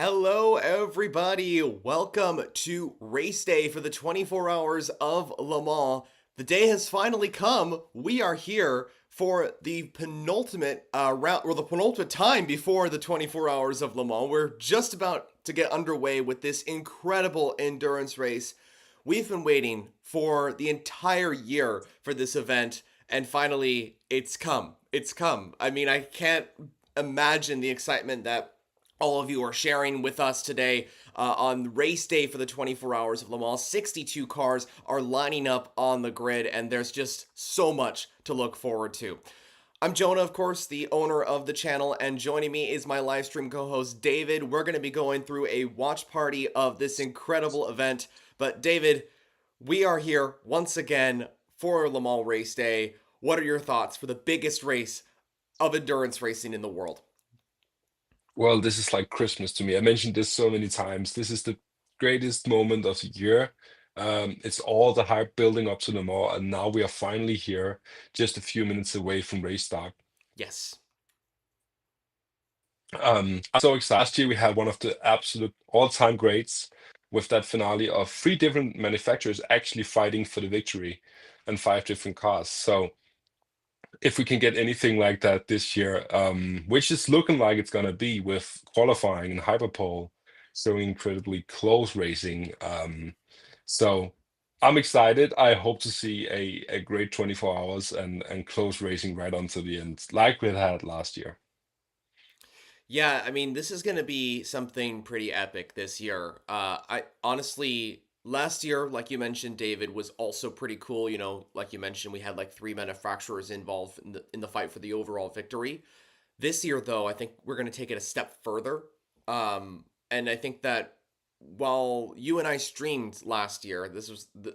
Hello, everybody. Welcome to race day for the 24 hours of Le Mans. The day has finally come. We are here for the penultimate round, or the penultimate time before the 24 hours of Le Mans. We're just about to get underway with this incredible endurance race. We've been waiting for the entire year for this event, and finally, it's come. It's come. I mean, I can't imagine the excitement that all of you are sharing with us today on race day for the 24 hours of Le Mans. 62 cars are lining up on the grid, and there's just so much to look forward to. I'm Jonah, of course, the owner of the channel, and joining me is my live stream co-host David. We're going to be going through a watch party of this incredible event. But David, we are here once again for Le Mans race day. What are your thoughts for the biggest race of endurance racing in the world? Well, this is like Christmas to me. I mentioned this so many times. This is the greatest moment of the year. It's all the hype building up to the mall, and now we are finally here, just a few minutes away from race start. Yes. I'm so excited. Last year we had one of the absolute all-time greats with that finale of three different manufacturers actually fighting for the victory and five different cars. So if we can get anything like that this year, which is looking like it's gonna be with qualifying and hyperpole showing incredibly close racing. So I'm excited. I hope to see a great 24 hours and close racing right onto the end, like we had last year. Yeah, I mean, this is going to be something pretty epic this year. I honestly, last year, like you mentioned, David, was also pretty cool. You know, like you mentioned, we had like three manufacturers involved in the fight for the overall victory. This year, though, I think we're going to take it a step further. And I think that while you and I streamed last year,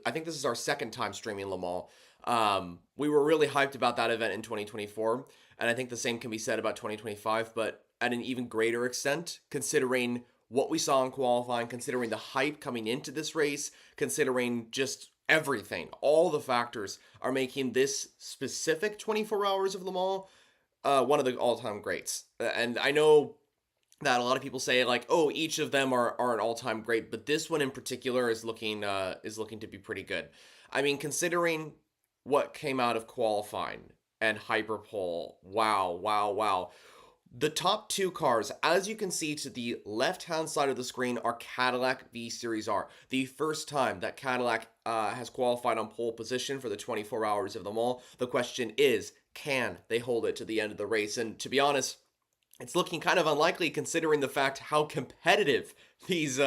I think this is our second time streaming Le Mans. We were really hyped about that event in 2024, and I think the same can be said about 2025, but at an even greater extent, considering what we saw in qualifying, considering the hype coming into this race, considering just everything, all the factors are making this specific 24 hours of Le Mans one of the all-time greats. And I know that a lot of people say like, oh, each of them are an all-time great, but this one in particular is looking to be pretty good. I mean, considering what came out of qualifying and hyperpole, wow, wow, wow. The top two cars, as you can see to the left-hand side of the screen, are Cadillac V Series R. The first time that Cadillac has qualified on pole position for the 24 hours of the mall. The question is, can they hold it to the end of the race? And to be honest, it's looking kind of unlikely considering the fact how competitive these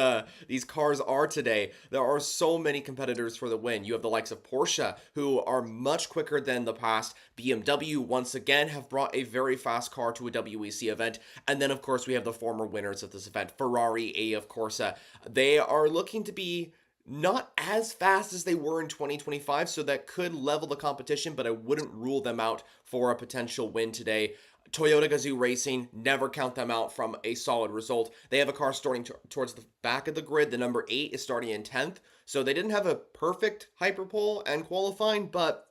cars are today. There are so many competitors for the win. You have the likes of Porsche, who are much quicker than the past. BMW once again have brought a very fast car to a WEC event, and then of course we have the former winners of this event, Ferrari, A of Corsa. They are looking to be not as fast as they were in 2025, so that could level the competition, but I wouldn't rule them out for a potential win today. Toyota Gazoo Racing, never count them out from a solid result. They have a car starting towards the back of the grid. The number 8 is starting in 10th. So they didn't have a perfect hyperpole and qualifying, but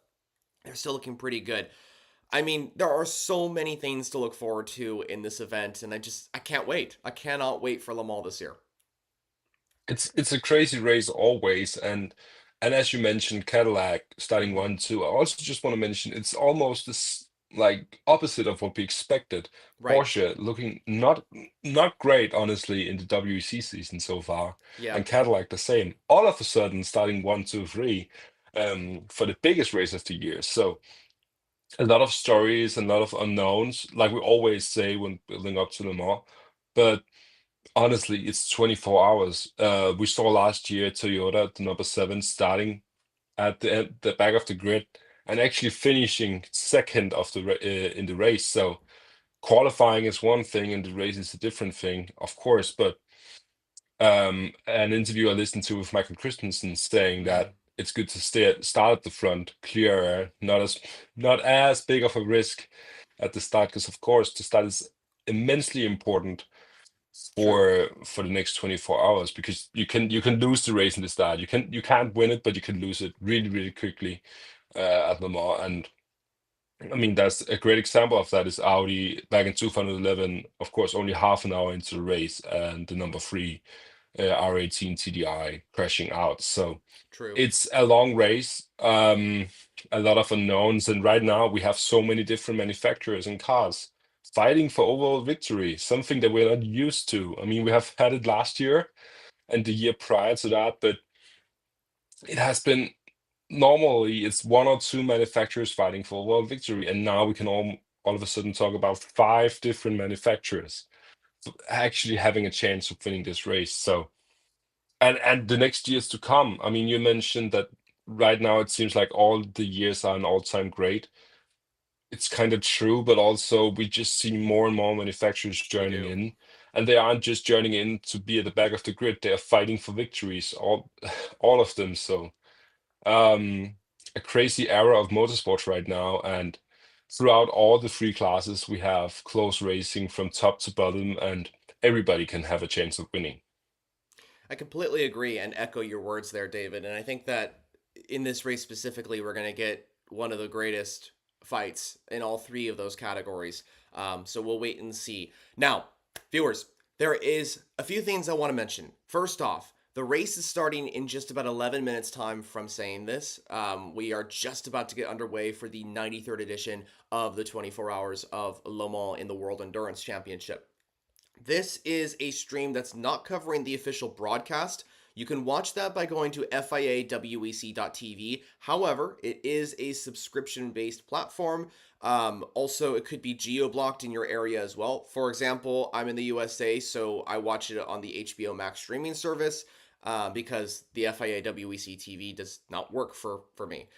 they're still looking pretty good. I mean, there are so many things to look forward to in this event, and I can't wait. I cannot wait for Le Mans this year. It's a crazy race always, and as you mentioned, Cadillac starting 1-2. I also just want to mention it's almost this like opposite of what we expected. Right. Porsche looking not great, honestly, in the WEC season so far, Yeah. and Cadillac the same. All of a sudden, starting 1, 2, 3, for the biggest race of the year. So a lot of stories and a lot of unknowns, like we always say when building up to the mall. But honestly, it's 24 hours. We saw last year Toyota, the number 7, starting at the back of the grid and actually finishing second of in the race. So qualifying is one thing and the race is a different thing, of course. But an interview I listened to with Michael Christensen saying Mm. that it's good to start at the front, clear air, not as big of a risk at the start, because of course the start is immensely important True. for the next 24 hours, because you can lose the race in the start. You can't win it, but you can lose it really quickly at Le Mans. And I mean, that's a great example of that is Audi back in 2011, of course, only half an hour into the race, and the number three R18 TDI crashing out. So True. it's a long race, a lot of unknowns, and right now we have so many different manufacturers and cars fighting for overall victory, something that we're not used to. I mean, we have had it last year and the year prior to that, but it has been normally it's one or two manufacturers fighting for world victory, and now we can all of a sudden talk about five different manufacturers actually having a chance of winning this race. So, and the next years to come. I mean, you mentioned that right now it seems like all the years are an all-time great. It's kind of true, but also we just see more and more manufacturers We joining do. in, and they aren't just joining in to be at the back of the grid. They are fighting for victories, all of them. So um, a crazy era of motorsports right now, and throughout all the three classes, we have close racing from top to bottom, and everybody can have a chance of winning. I completely agree and echo your words there, David. And I think that in this race specifically, we're going to get one of the greatest fights in all three of those categories. So we'll wait and see. Now, viewers, there is a few things I want to mention. First off, the race is starting in just about 11 minutes time from saying this. We are just about to get underway for the 93rd edition of the 24 Hours of Le Mans in the World Endurance Championship. This is a stream that's not covering the official broadcast. You can watch that by going to FIAWEC.tv. However, it is a subscription based platform. Also, it could be geo blocked in your area as well. For example, I'm in the USA, so I watch it on the HBO Max streaming service because the FIA WEC TV does not work for me.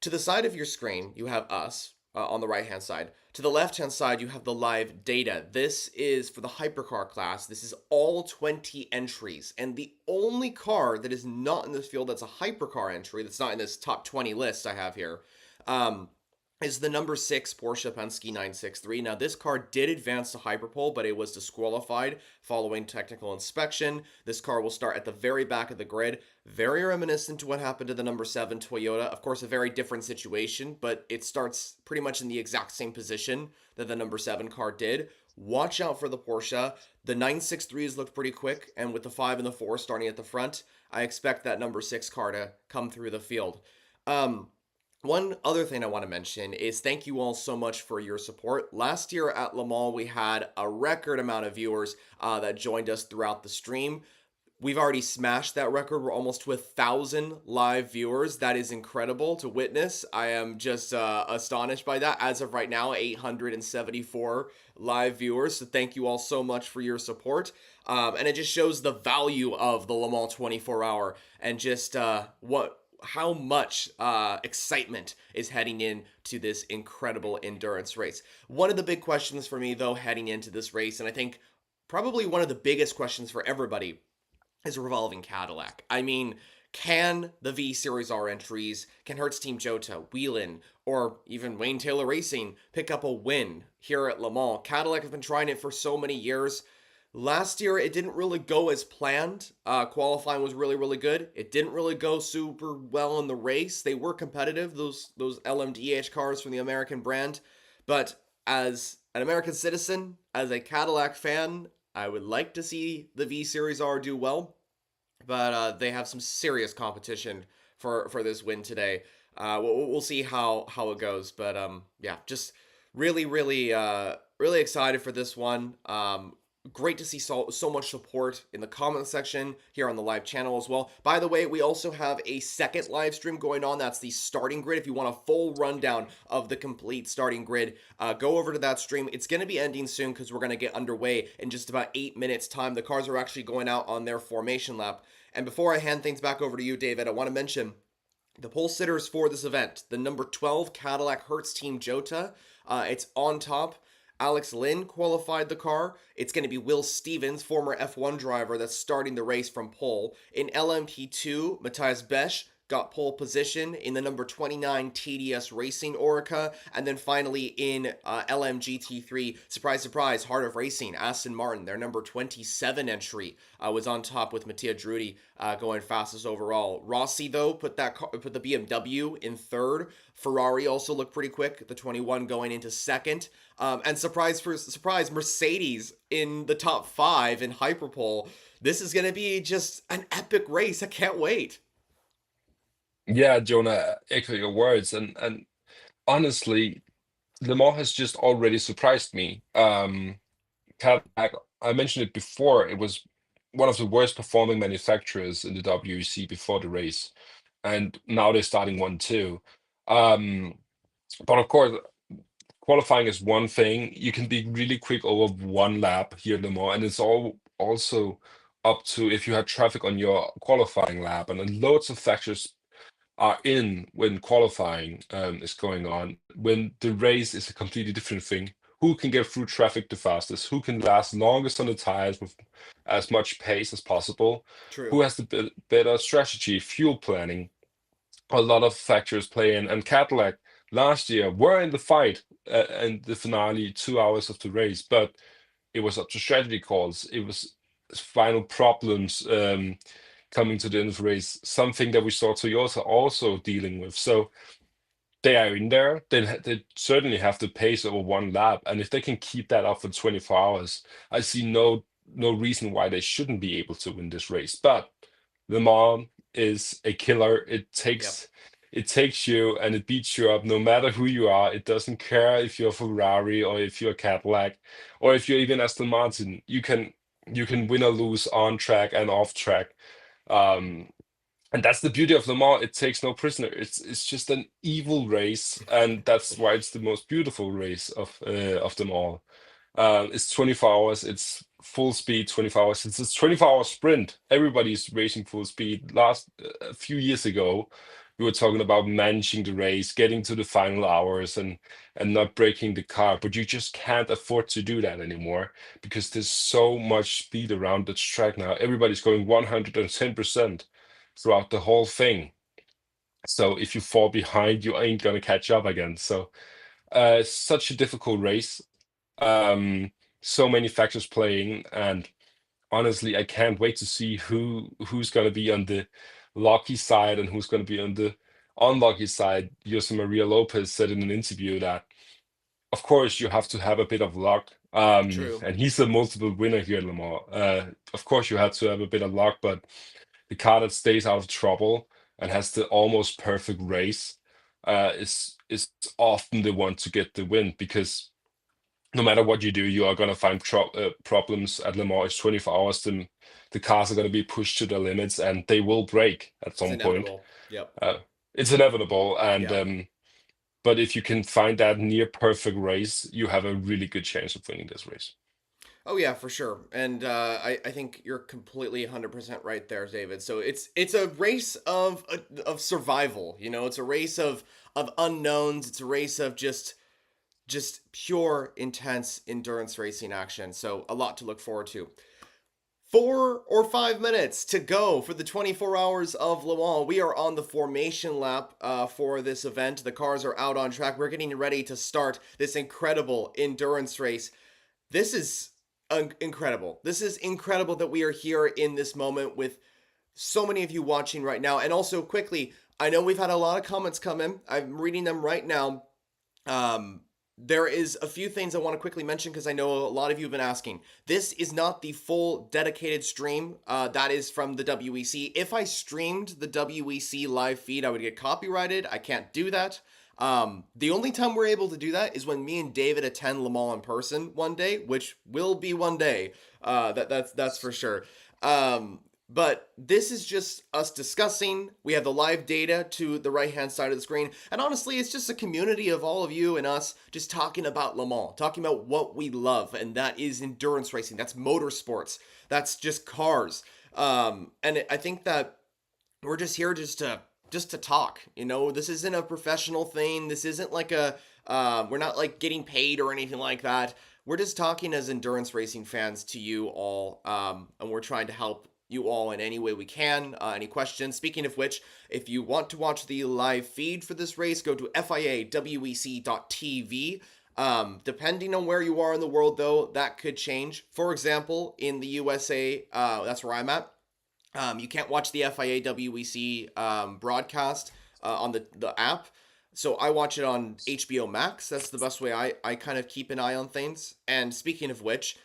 To the side of your screen, you have us on the right hand side. To the left hand side, you have the live data. This is for the hypercar class. This is all 20 entries. And the only car that is not in this field that's a hypercar entry, that's not in this top 20 list I have here, um, is the number 6 Porsche Penske 963. Now, this car did advance to Hyperpole, but it was disqualified following technical inspection. This car will start at the very back of the grid. Very reminiscent to what happened to the number 7 Toyota. Of course, a very different situation, but it starts pretty much in the exact same position that the number 7 car did. Watch out for the Porsche. The 963s looked pretty quick, and with the 5 and the 4 starting at the front, I expect that number 6 car to come through the field. One other thing I want to mention is thank you all so much for your support. Last year at Le Mans, we had a record amount of viewers that joined us throughout the stream. We've already smashed that record. We're almost to 1,000 live viewers. That is incredible to witness. I am just astonished by that. As of right now, 874 live viewers. So thank you all so much for your support. And it just shows the value of the Le Mans 24 hour and just how much excitement is heading into this incredible endurance race. One of the big questions for me, though, heading into this race, and I think probably one of the biggest questions for everybody, is revolving Cadillac. I mean, can the V Series R entries, can Hertz Team Jota, Whelen, or even Wayne Taylor Racing pick up a win here at Le Mans? Cadillac have been trying it for so many years. Last year, it didn't really go as planned. Qualifying was really, really good. It didn't really go super well in the race. They were competitive, those LMDH cars from the American brand. But as an American citizen, as a Cadillac fan, I would like to see the V Series R do well. But they have some serious competition for this win today. We'll see how it goes. But yeah, just really excited for this one. Great to see so much support in the comment section here on the live channel as well. By the way, we also have a second live stream going on. That's the starting grid. If you want a full rundown of the complete starting grid, go over to that stream. It's going to be ending soon because we're going to get underway in just about 8 minutes time. The cars are actually going out on their formation lap. And before I hand things back over to you, David, I want to mention the pole sitters for this event. The number 12 Cadillac Hertz Team Jota. It's on top. Alex Lynn qualified the car. It's going to be Will Stevens, former F1 driver, that's starting the race from pole. In LMP2, Matthias Besch got pole position in the number 29 TDS Racing Orica, and then finally in LMGT3, surprise, surprise, Heart of Racing, Aston Martin, their number 27 entry was on top with Mattia Drudi going fastest overall. Rossi though put the BMW in third. Ferrari also looked pretty quick, the 21 going into second. And surprise for surprise, Mercedes in the top 5 in Hyperpole. This is going to be just an epic race. I can't wait. Yeah, Jonah, echo your words, and honestly, Le Mans has just already surprised me. Cadillac, I mentioned it before, it was one of the worst performing manufacturers in the WEC before the race, and now they're starting one too. Um, but of course, qualifying is one thing. You can be really quick over one lap here at Le Mans, and it's all also up to if you had traffic on your qualifying lap, and then loads of factors are in when qualifying is going on. When the race is a completely different thing, who can get through traffic the fastest, who can last longest on the tires with as much pace as possible, True. who has the better strategy, fuel planning, a lot of factors play in. And Cadillac last year were in the fight and the finale 2 hours of the race, but it was up to strategy calls. It was final problems coming to the end of the race, something that we saw Toyota also dealing with. So they are in there. They certainly have the pace over one lap, and if they can keep that up for 24 hours, I see no reason why they shouldn't be able to win this race. But Le Mans is a killer. Yep. It takes you and it beats you up no matter who you are. It doesn't care if you're Ferrari or if you're Cadillac or if you're even Aston Martin. You can win or lose on track and off track. Um, and that's the beauty of Le Mans. It takes no prisoner. It's just an evil race, and that's why it's the most beautiful race of them all. It's 24 hours. It's full speed, 24 hours. It's a 24-hour sprint. Everybody's racing full speed. A few years ago, we were talking about managing the race, getting to the final hours, and not breaking the car. But you just can't afford to do that anymore because there's so much speed around the track now. Everybody's going 110% throughout the whole thing. So if you fall behind, you ain't gonna catch up again. So it's such a difficult race. Um, so many factors playing, and honestly, I can't wait to see who's gonna be on the lucky side and who's gonna be on the unlucky side. Jose Maria Lopez said in an interview that, of course, you have to have a bit of luck. True. And he's a multiple winner here at Le Mans. Of course, you had to have a bit of luck, but the car that stays out of trouble and has the almost perfect race is often the one to get the win because no matter what you do, you are going to find problems at Le Mans. It's 24 hours. The cars are going to be pushed to the limits and they will break at It's some point. inevitable. Yep. Uh, it's inevitable. And Yeah. but if you can find that near perfect race, you have a really good chance of winning this race. Oh yeah, for sure. And I think you're completely 100% right there, David. So it's a race of survival. You know, it's a race of unknowns. It's a race of just pure intense endurance racing action. So a lot to look forward to. 4 or 5 minutes to go for the 24 hours of Le Mans. We are on the formation lap for this event. The cars are out on track. We're getting ready to start this incredible endurance race. This is incredible. This is incredible that we are here in this moment with so many of you watching right now. And also, quickly, I know we've had a lot of comments come in. I'm reading them right now. There is a few things I want to quickly mention because I know a lot of you have been asking. This is not the full dedicated stream. That is from the WEC. If I streamed the WEC live feed, I would get copyrighted. I can't do that. The only time we're able to do that is when me and David attend Le Mans in person one day, which will be one day. That's for sure. But this is just us discussing. We have the live data to the right-hand side of the screen. And honestly, it's just a community of all of you and us just talking about Le Mans, talking about what we love. And that is endurance racing. That's motorsports. That's just cars. And I think that we're just here just to talk. You know, this isn't a professional thing. This isn't like we're not like getting paid or anything like that. We're just talking as endurance racing fans to you all. And we're trying to help you all in any way we can. Any questions? Speaking of which, if you want to watch the live feed for this race, go to FIAWEC.tv. Depending on where you are in the world, though, that could change. For example, in the USA, that's where I'm at. You can't watch the FIAWEC broadcast on the app. So I watch it on HBO Max. That's the best way I kind of keep an eye on things. And speaking of which,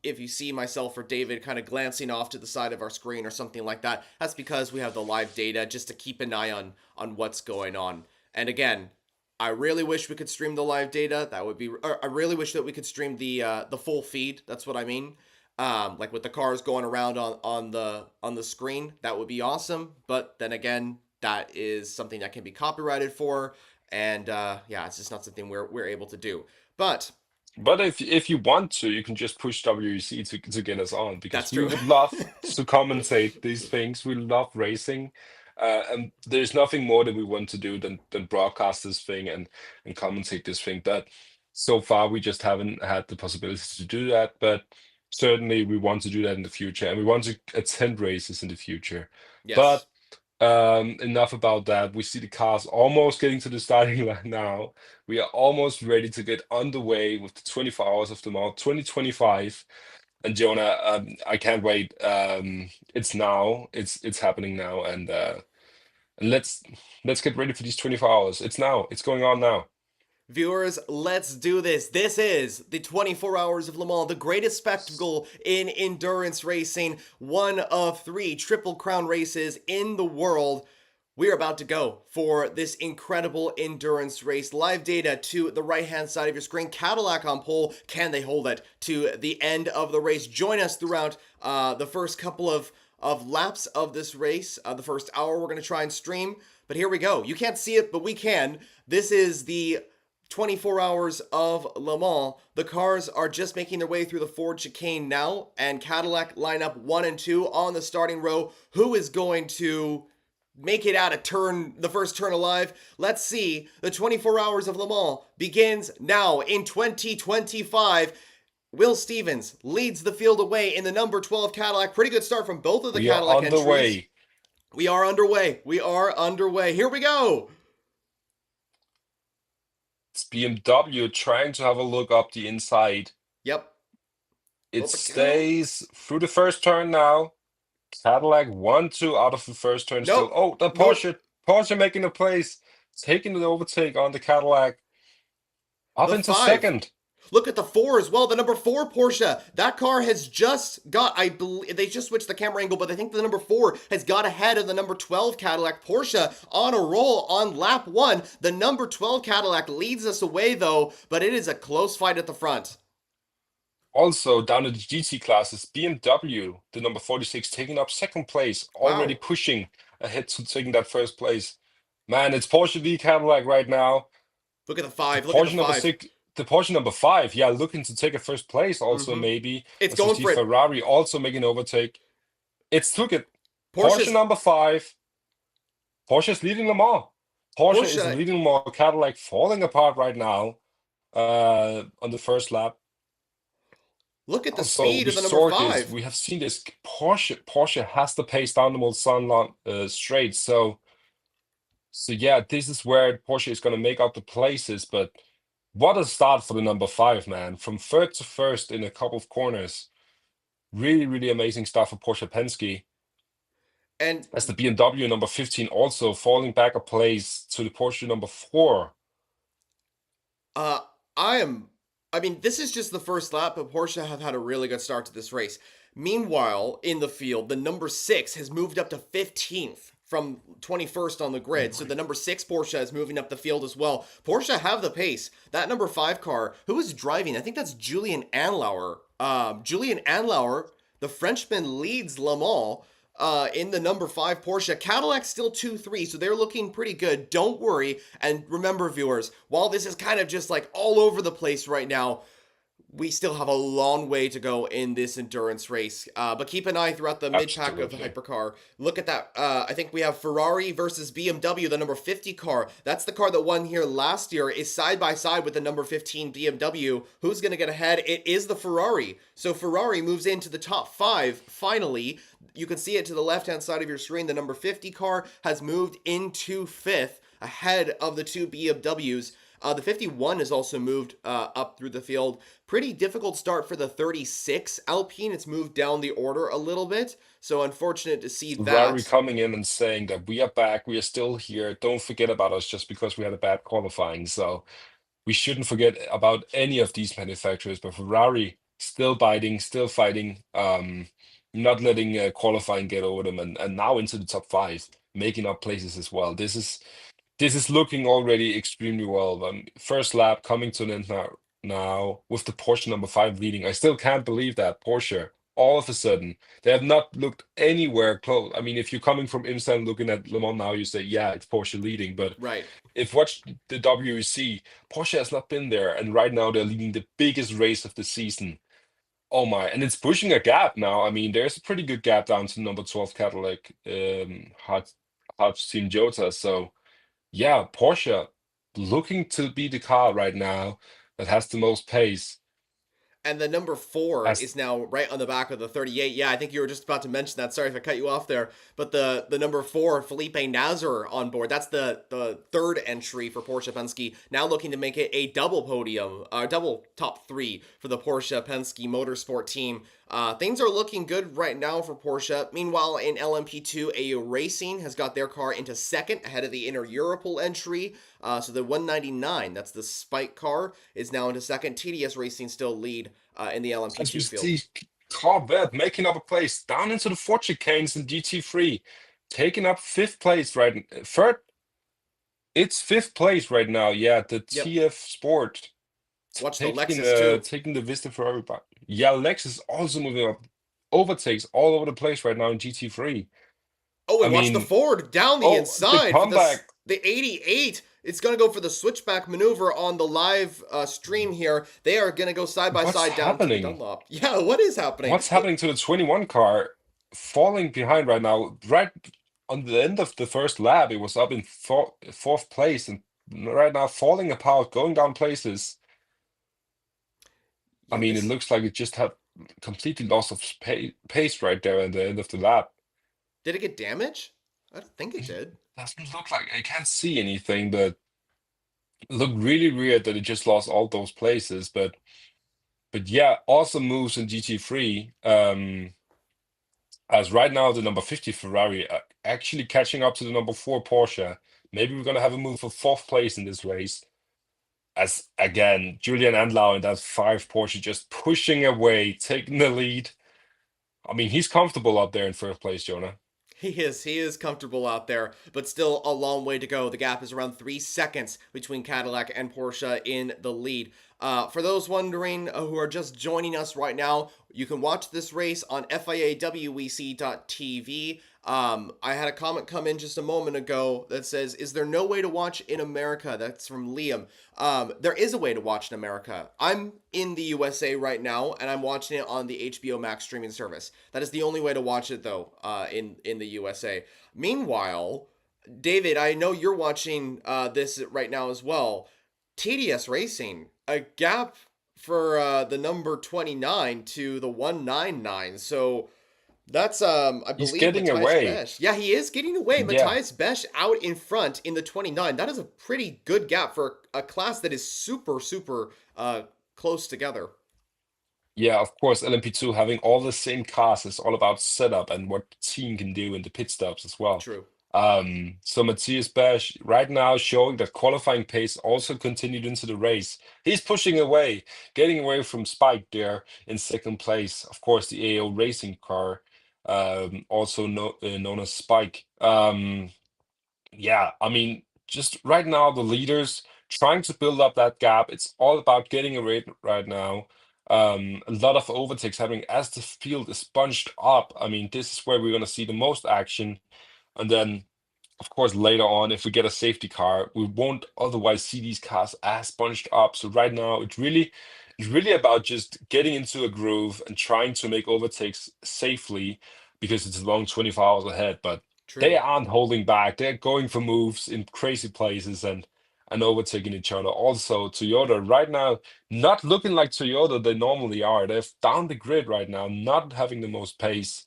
if you see myself or David kind of glancing off to the side of our screen or something like that, that's because we have the live data just to keep an eye on what's going on. And again, I really wish we could stream the live data. That would be. I really wish that we could stream the full feed. That's what I mean. Like with the cars going around on the screen, that would be awesome. But then again, that is something that can be copyrighted for, and yeah, it's just not something we're able to do. But But if you want to, you can just push WEC to get us on because that's we true. would love to commentate these things. We love racing, and there's nothing more that we want to do than broadcast this thing and commentate this thing. But so far, we just haven't had the possibility to do that. But certainly, we want to do that in the future, and we want to attend races in the future. Yes. But enough about that. We see the cars almost getting to the starting line now. We are almost ready to get underway with the 24 hours of Le Mans 2025. And Jonah, I can't wait. It's now. It's happening now, and let's get ready for these 24 hours. It's now. It's going on now. Viewers, let's do this. This is the 24 Hours of Le Mans, the greatest spectacle in endurance racing, one of 3 Triple Crown races in the world. We're about to go for this incredible endurance race. Live data to the right-hand side of your screen. Cadillac on pole. Can they hold it to the end of the race? Join us throughout the first couple of laps of this race. The first hour we're going to try and stream. But here we go. You can't see it, but we can. This is the 24 hours of Le Mans. The cars are just making their way through the Ford chicane now, and Cadillac line up 1 and 2 on the starting row. Who is going to make it out of the first turn alive? Let's see. The 24 hours of Le Mans begins now in 2025. Will Stevens leads the field away in the number 12 Cadillac. Pretty good start from both of the We are Cadillac on the entries. way. We are underway. We are underway. Here we go. It's BMW trying to have a look up the inside. Yep. It Over stays through the first turn now. Cadillac 1-2 out of the first turn still. Nope. Oh, the Nope. Porsche making a place, taking the overtake on the Cadillac. Up The into 5. second. Look at the 4 as well. The number 4 Porsche. That car has just got, I believe, they just switched the camera angle, but I think the number 4 has got ahead of the number 12 Cadillac. Porsche on a roll on lap 1. The number 12 Cadillac leads us away though, but it is a close fight at the front. Also down to the GT classes, BMW, the number 46, taking up second place, already Wow. pushing ahead to taking that first place. Man, it's Porsche v Cadillac right now. Look at the The 5. Look at the Porsche number 5. 6, the Porsche number 5, yeah, looking to take a first place also Mm-hmm. maybe. It's As we going see for it. Ferrari also making overtake. Took it. Porsche Porsche's number 5. Porsche's leading them all. Porsche is Porsche. leading them all. Cadillac falling apart right now on the first lap. Look at the Also, speed we of the number saw this. 5. We have seen this. Porsche has the pace down the Mulsanne straight. So yeah, this is where Porsche is going to make up the places. But what a start for the number 5, man! From third to first in a couple of corners. Really, really amazing stuff for Porsche Penske. And As the BMW number 15 also falling back a place to the Porsche number 4. uh I mean, this is just the first lap, but Porsche have had a really good start to this race. Meanwhile, in the field, the number 6 has moved up to 15th from 21st on the grid. So the number 6 Porsche is moving up the field as well. Porsche have the pace. That number 5 car, who is driving? I think that's Julian Anlauer. Julian Anlauer, the Frenchman, leads Le Mans in the number 5 Porsche. Cadillac still 2-3, so they're looking pretty good. Don't worry. And remember, viewers, while this is kind of just like all over the place right now, we still have a long way to go in this endurance race. But keep an eye throughout the mid pack of the Absolutely. hypercar. Look at that. I think we have Ferrari versus BMW, the number 50 car. That's the car that won here last year, is side by side with the number 15 BMW. Who's going to get ahead? It is the Ferrari. So Ferrari moves into the top five finally. You can see it to the left hand side of your screen. The number 50 car has moved into fifth ahead of the two BMWs. The 51 has also moved up through the field. Pretty difficult start for the 36 Alpine. It's moved down the order a little bit. So unfortunate to see Ferrari that. coming in and saying that we are back, we are still here. Don't forget about us just because we had a bad qualifying. So we shouldn't forget about any of these manufacturers, but Ferrari still biting, still fighting, not letting qualifying get over them, and now into the top five, making up places as well. This is looking already extremely well. First lap coming to an end now with the Porsche number five leading. I still can't believe that Porsche, all of a sudden, they have not looked anywhere close. I mean, if you're coming from IMSA and looking at Le Mans now, you say, yeah, it's Porsche leading. But Right. if watch the WEC, Porsche has not been there, and right now they're leading the biggest race of the season. Oh my, and it's pushing a gap now. I mean, there's a pretty good gap down to number 12 Cadillac, Hodge Team Jota. So yeah, Porsche looking to be the car right now that has the most pace. And the number four As is now right on the back of the 38. Yeah, I think you were just about to mention that. Sorry if I cut you off there. But the number four, Felipe Nasr on board. That's the third entry for Porsche Penske. Now looking to make it a double podium, double top three for the Porsche Penske Motorsport team. Things are looking good right now for Porsche. Meanwhile, in LMP2, AO Racing has got their car into second ahead of the Inter Europol entry. So the 199, that's the Spike car, is now into second. TDS Racing still lead in the as we LMP2 field. see Corvette making up a place down into the four chicanes in GT3, taking up fifth place third. It's fifth place right now. Yeah, the Yep. TF Sport Watch the taking Lexus too. taking the Vista Ferrari back. Yeah, Lexus also moving up, overtakes all over the place right now in GT3. Oh, I and watch the mean, Ford down the oh, the inside for comeback. the 88. It's going to go for the switchback maneuver on the live stream here. They are going to go side by What's side down to the happening? Dunlop. Yeah, what is happening? What's happening to the 21 car? Falling behind right now. Right on the end of the first lap, it was up in fourth place, and right now falling apart, going down places. I Yeah, mean, it this looks like it just had completely loss of pace right there at the end of the lap. did it get damage? I don't think it did. Doesn't look like I can't see anything, but it looked really weird that it just lost all those places. But yeah, awesome moves in GT3. As right now, the number 50 Ferrari are actually catching up to the number 4 Porsche. Maybe we're going to have a move for fourth place in this race. As again, Julian Andlau and that 5 Porsche just pushing away, taking the lead. I mean, he's comfortable up there in first place, Jonah. He is comfortable out there, but still a long way to go. The gap is around 3 seconds between Cadillac and Porsche in the lead. For those wondering who are just joining us right now, you can watch this race on FIAWEC.tv. I had a comment come in just a moment ago that says, "Is there no way to watch in America?" That's from Liam. There is a way to watch in America. I'm in the USA right now, and I'm watching it on the HBO Max streaming service. That is the only way to watch it, though, in the USA. Meanwhile, David, I know you're watching this right now as well. TDS Racing, a gap for the number 29 to the 199. So that's I He's believe getting Matthias away. Besch. Yeah, he is getting away. Yeah. Matthias Besch out in front in the 29. That is a pretty good gap for a class that is super close together. Yeah, of course, LMP2 having all the same cars is all about setup and what the team can do in the pit stops as well. True. So Matthias Bash right now showing that qualifying pace also continued into the race. He's pushing away, getting away from Spike there in second place. Of course, the AO racing car, also known as Spike. Yeah, I mean, just right now, the leaders trying to build up that gap. It's all about getting a rate right now. A lot of overtakes happening as the field is bunched up. I mean, this is where we're going to see the most action. And then, of course, later on, if we get a safety car, we won't otherwise see these cars as bunched up. So right now, It's really about just getting into a groove and trying to make overtakes safely because it's a long 24 hours ahead. But they True. aren't holding back. They're going for moves in crazy places and overtaking each other. Also, Toyota right now not looking like Toyota they normally are. They're down the grid right now, not having the most pace.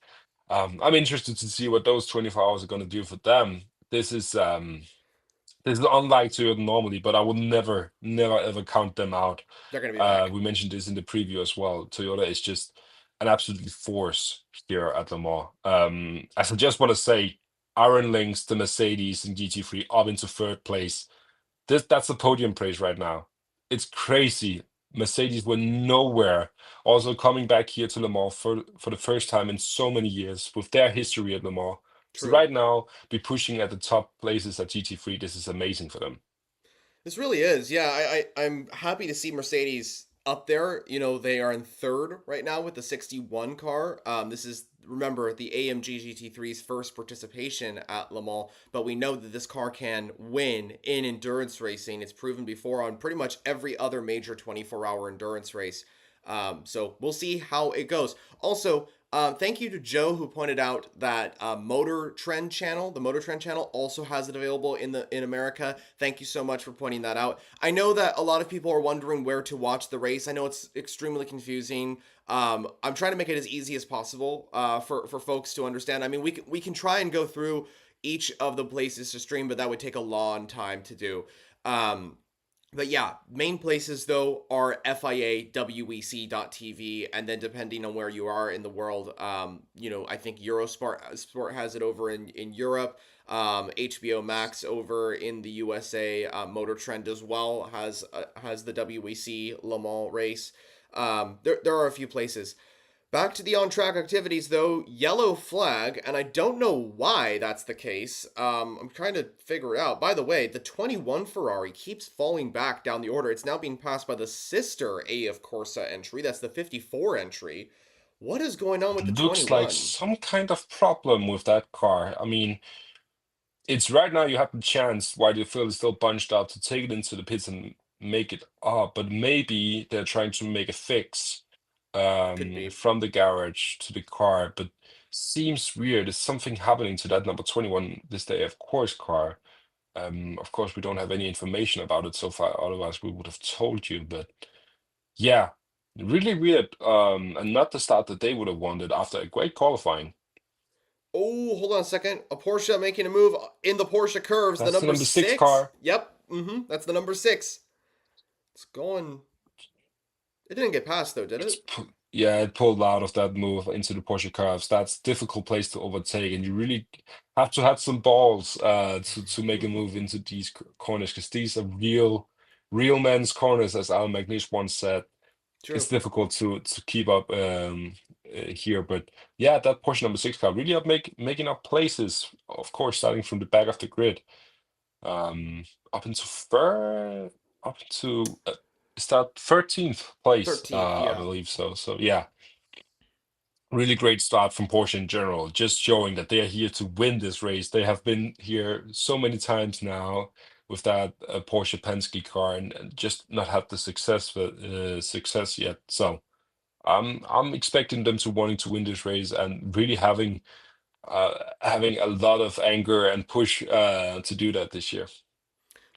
I'm interested to see what those 24 hours are going to do for them. This is unlike Toyota normally, but I would never ever count them out. They're going to be back. We mentioned this in the preview as well. Toyota is just an absolutely force here at Le Mans. As I just want to say, Aaron links the Mercedes and GT3 up into third place. That's the podium praise right now. It's crazy. Mercedes were nowhere. Also coming back here to Le Mans for the first time in so many years with their history at Le Mans. So True. right now, be pushing at the top places at GT3. This is amazing for them. This really is. Yeah, I'm happy to see Mercedes up there. You know, they are in third right now with the 61 car. This is, remember, the AMG GT3's first participation at Le Mans, but we know that this car can win in endurance racing. It's proven before on pretty much every other major 24-hour endurance race. So we'll see how it goes. Also, thank you to Joe who pointed out that Motor Trend channel, the Motor Trend channel, also has it available in America. Thank you so much for pointing that out. I know that a lot of people are wondering where to watch the race. I know it's extremely confusing. I'm trying to make it as easy as possible for folks to understand. I mean, we can try and go through each of the places to stream, but that would take a long time to do. Um, but yeah, main places though are FIAWEC.tv, and then depending on where you are in the world, I think Sport has it over in Europe. HBO Max over in the USA. Motor Trend as well has the WEC Le Mans race. There are a few places. Back to the on track activities, though, yellow flag, and I don't know why that's the case. I'm trying to figure it out. By the way, the 21 Ferrari keeps falling back down the order. It's now being passed by the sister AF Corsa entry. That's the 54 entry. What is going on with the Looks like 21? some kind of problem with that car. I mean, it's right now you have the chance while the field is still bunched up to take it into the pits and make it up, but maybe they're trying to make a fix Could be. from the garage to the car, but seems weird. There's something happening to that number 21 this day, of course, car. Of course, we don't have any information about it so far, otherwise we would have told you, but yeah, really weird. And not the start that they would have wanted after a great qualifying. Oh, hold on a second. A Porsche making a move in the Porsche curves. The That's the number number six six. car. Yep. That's the number six. It's going. It didn't get past though, did it? Yeah, it pulled out of that move into the Porsche curves. That's difficult place to overtake, and you really have to have some balls to make a move into these corners because these are real men's corners, as Al Magnish once said. It's True. difficult to keep up here, but yeah, that Porsche number six car really making up places. Of course, starting from the back of the grid, um, up into third, up to start 13th place, 13th, I yeah. believe so. So yeah, really great start from Porsche in general, just showing that they are here to win this race. They have been here so many times now with that Porsche Penske car and just not had the success yet. So I'm expecting them to wanting to win this race and really having a lot of anger and push to do that this year.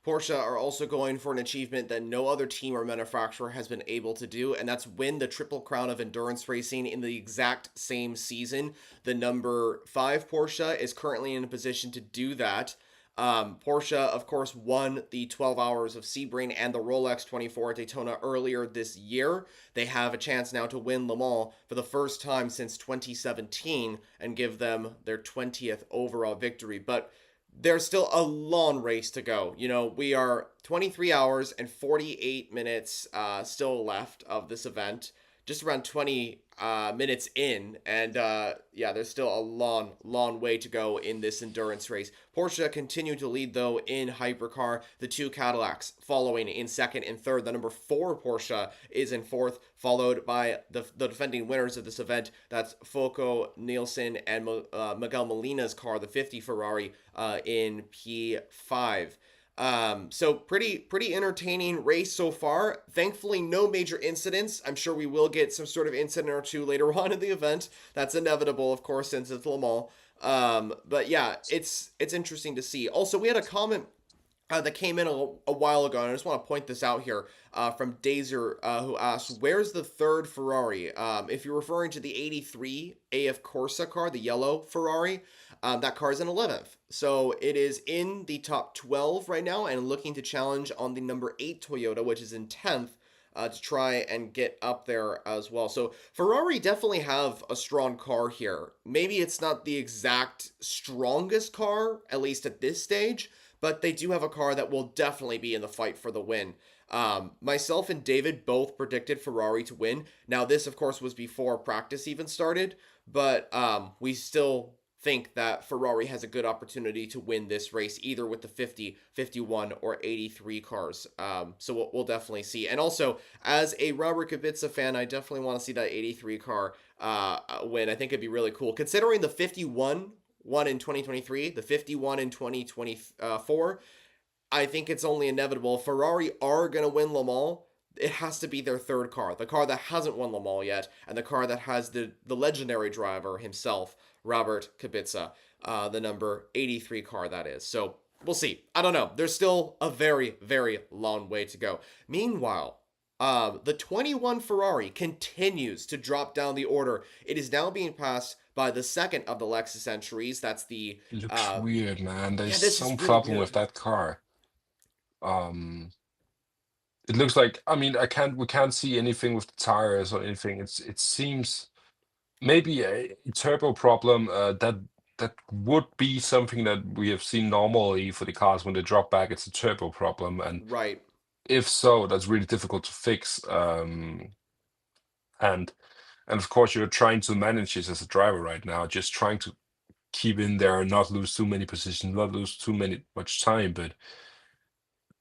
Porsche are also going for an achievement that no other team or manufacturer has been able to do, and that's win the Triple Crown of endurance racing in the exact same season. The number 5 Porsche is currently in a position to do that. Porsche, of course, won the 12 Hours of Sebring and the Rolex 24 at Daytona earlier this year. They have a chance now to win Le Mans for the first time since 2017 and give them their 20th overall victory. But there's still a long race to go. You know, we are 23 hours and 48 minutes still left of this event, just around 20 minutes in. And yeah, there's still a long way to go in this endurance race. Porsche continue to lead, though, in hypercar. The two Cadillacs following in second and third. The number 4 Porsche is in fourth, followed by the defending winners of this event. That's Foco Nielsen and Miguel Molina's car, the 50 Ferrari, in P5. So pretty entertaining race so far. Thankfully, no major incidents. I'm sure we will get some sort of incident or two later on in the event. That's inevitable, of course, since it's Le Mans. But yeah, it's interesting to see. Also, we had a comment that came in a while ago, and I just want to point this out here from Dazer, who asked, "Where's the third Ferrari?" If you're referring to the '83 AF Corsa car, the yellow Ferrari, that car is in 11th, so it is in the top 12 right now, and looking to challenge on the number 8 Toyota, which is in 10th. To try and get up there as well. So Ferrari definitely have a strong car here. Maybe it's not the exact strongest car, at least at this stage, but they do have a car that will definitely be in the fight for the win. Myself and David both predicted Ferrari to win. Now, this, of course, was before practice even started, but we still think that Ferrari has a good opportunity to win this race, either with the 50, 51, or 83 cars. So we'll definitely see. And also, as a Robert Kubica fan, I definitely want to see that 83 car win. I think it'd be really cool, considering the 51 won in 2023, the 51 in 2024. I think it's only inevitable. If Ferrari are going to win Le Mans, it has to be their third car, the car that hasn't won Le Mans yet, and the car that has the legendary driver himself, Robert Kubica, the number 83 car that is. So we'll see. I don't know. There's still a very, very long way to go. Meanwhile, the 21 Ferrari continues to drop down the order. It is now being passed by the second of the Lexus entries. That's the It looks uh, weird, man. There's yeah. This some is really problem with weird. that car. Um, it looks like, I mean, we can't see anything with the tires or anything. It seems maybe a turbo problem. That would be something that we have seen normally for the cars when they drop back. It's a turbo problem, and Right. if so, that's really difficult to fix. And and of course, you're trying to manage this as a driver right now, just trying to keep in there and not lose too many positions, not lose too much time, but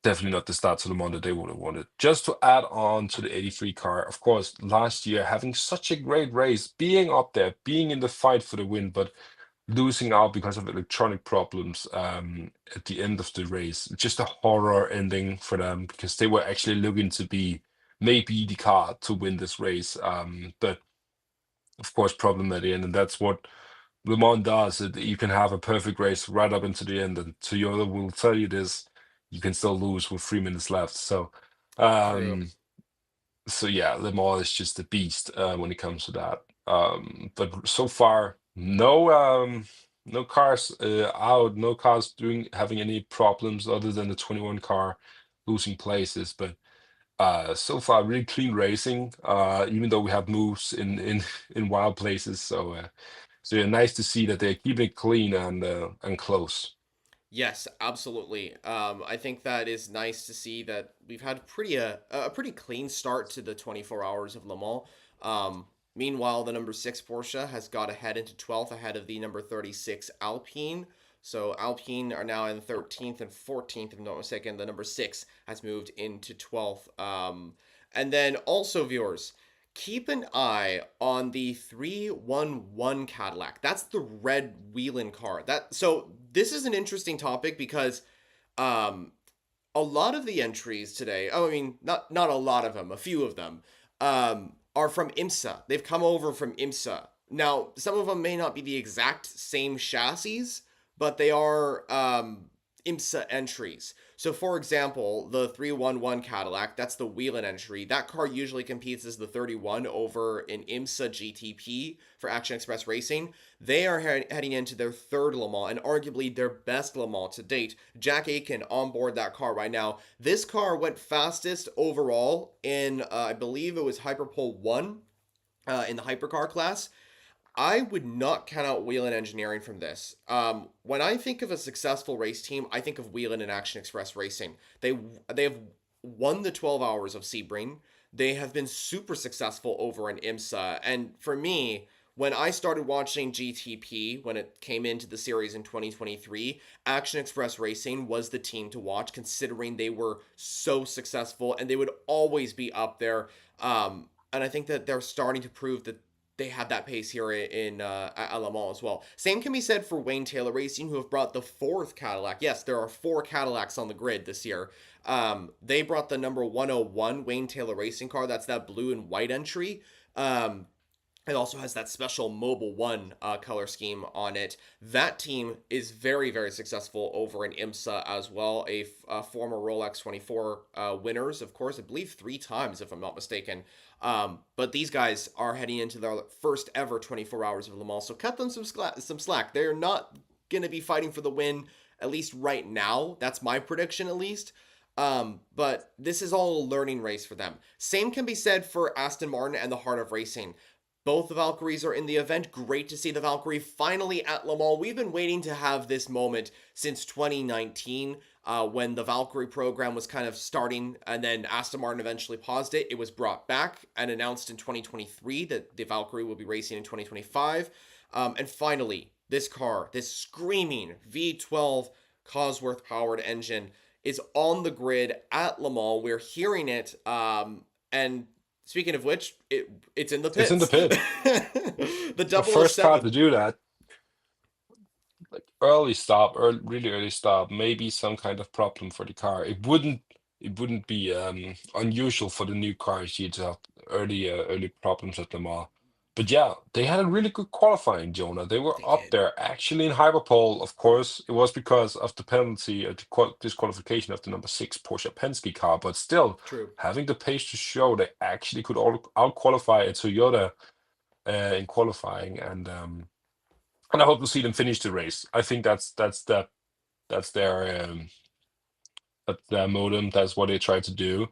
definitely not the start to the one that they would have wanted. Just to add on to the 83 car, of course, last year having such a great race, being up there, being in the fight for the win, but losing out because of electronic problems at the end of the race. Just a horror ending for them because they were actually looking to be maybe the car to win this race. But of course, problem at the end, and that's what Le Mans does. You can have a perfect race right up into the end, and Toyota will tell you this: you can still lose with 3 minutes left. True. Um, so yeah, Le Mans is just a beast when it comes to that. But so far, no cars out, no cars doing having any problems other than the 21 car losing places. But so far, really clean racing. Even though we have moves in wild places, so yeah, nice to see that they're keeping it clean and close. Yes, absolutely. I think that is nice to see that we've had a pretty clean start to the 24 hours of Le Mans. Meanwhile, the number 6 Porsche has got ahead into 12th ahead of the number 36 Alpine. So Alpine are now in 13th and 14th, if I'm not mistaken. The number 6 has moved into 12th. And then also, viewers, keep an eye on the 311 Cadillac. That's the red Wheeling car. So this is an interesting topic because um a lot of the entries today, oh, I mean, not a lot of them, a few of them, are from IMSA. They've come over from IMSA. Now, some of them may not be the exact same chassis, but they are IMSA entries. So, for example, the 311 Cadillac, that's the Wheeling entry. That car usually competes as the 31 over in IMSA GTP for Action Express Racing. They are heading into their third Le Mans and arguably their best Le Mans to date. Jack Aiken on board that car right now. This car went fastest overall in, I believe it was Hyperpole 1 in the hypercar class. I would not count out Whelen Engineering from this. When I think of a successful race team, I think of Whelen and Action Express Racing. They have won the 12 hours of Sebring. They have been super successful over in IMSA. And for me, when I started watching GTP when it came into the series in 2023, Action Express Racing was the team to watch, considering they were so successful and they would always be up there. And I think that they're starting to prove that they have that pace here in at Le Mans as well. Same can be said for Wayne Taylor Racing, who have brought the fourth Cadillac. Yes, there are four Cadillacs on the grid this year. They brought the number 101 Wayne Taylor Racing car. That's that blue and white entry. It also has that special Mobile One color scheme on it. That team is very, very successful over in IMSA as well. A former Rolex 24 winners, of course, I believe 3 times, if I'm not mistaken. But these guys are heading into their first ever 24 hours of Le Mans, so cut them some slack. They're not going to be fighting for the win, at least right now. That's my prediction, at least. But this is all a learning race for them. Same can be said for Aston Martin and the Heart of Racing. Both the Valkyries are in the event. Great to see the Valkyrie finally at Le Mans. We've been waiting to have this moment since 2019 when the Valkyrie program was kind of starting, and then Aston Martin eventually paused it. It was brought back and announced in 2023 that the Valkyrie will be racing in 2025. And finally, this car, this screaming V12 Cosworth powered engine, is on the grid at Le Mans. We're hearing it. And speaking of which, it's in the It's in the pits. pit. The The first car to 007. do that, like early stop, really early stop, maybe some kind of problem for the car. It wouldn't be unusual for the new cars here to have early problems at Le Mans. But yeah, they had a really good qualifying, Jonah. They were They up did. there actually in hyperpole. Of course, it was because of the penalty of the disqualification of the number 6 Porsche Penske car. But still, True. having the pace to show they actually could all out qualify a Toyota in qualifying, and I hope to see them finish the race. I think that's their modem. That's what they try to do.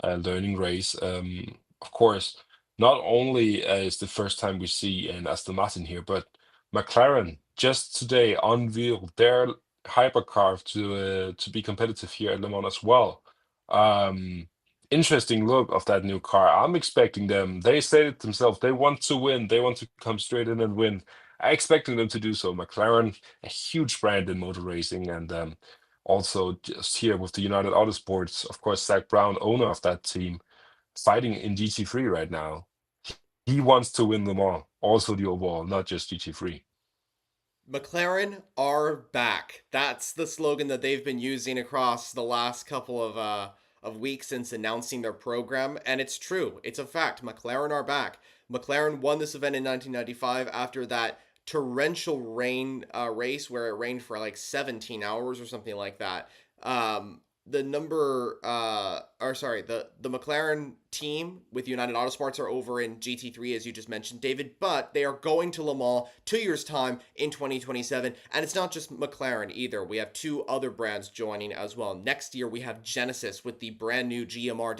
Learning race. Of course, not only is the first time we see an Aston Martin here, but McLaren just today unveiled their hypercar to be competitive here at Le Mans as well. Um, Interesting look of that new car. I'm expecting them. They said it themselves. They want to win. They want to come straight in and win. I expecting them to do so. McLaren, a huge brand in motor racing, and also just here with the United Autosports, of course, Zach Brown, owner of that team, fighting in GT3 right now. He wants to win them all, also the overall, not just GT3. McLaren are back. That's the slogan that they've been using across the last couple of weeks since announcing their program, and it's true. It's a fact. McLaren are back. McLaren won this event in 1995 after that torrential rain race where it rained for like 17 hours or something like that. The number or sorry, the McLaren team with United Autosports are over in GT3 as you just mentioned, David, but they are going to Le Mans 2 years time in 2027, and it's not just McLaren either. We have two other brands joining as well. Next year we have Genesis with the brand new GMR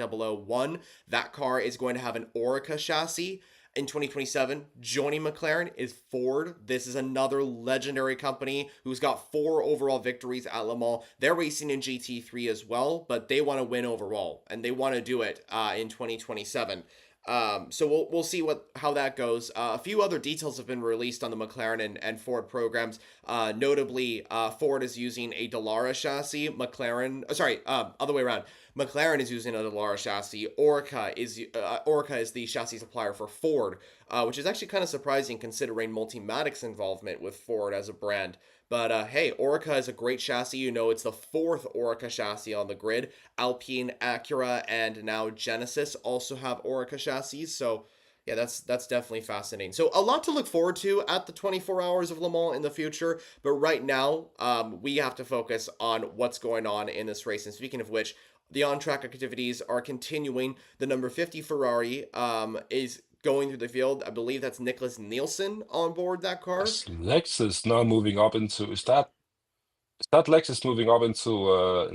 001. That car is going to have an Orica chassis in 2027. Joining McLaren is Ford. This is another legendary company who's got 4 overall victories at Le Mans. They're racing in GT3 as well, but they want to win overall, and they want to do it in 2027. So we'll see how that goes. A few other details have been released on the McLaren and Ford programs. Notably, Ford is using a Dallara chassis. Other way around. McLaren is using a Dallara chassis. Orica is the chassis supplier for Ford, which is actually kind of surprising considering Multimatic's involvement with Ford as a brand. But hey, Orica is a great chassis. You know, it's the fourth Orica chassis on the grid. Alpine, Acura, and now Genesis also have Orica chassis. So yeah, that's definitely fascinating. So a lot to look forward to at the 24 hours of Le Mans in the future. But right now, we have to focus on what's going on in this race. And speaking of which, the on-track activities are continuing. The number 50 Ferrari is going through the field. I believe that's Nicholas Nielsen on board that car. As Lexus now moving up into, is that Lexus moving up into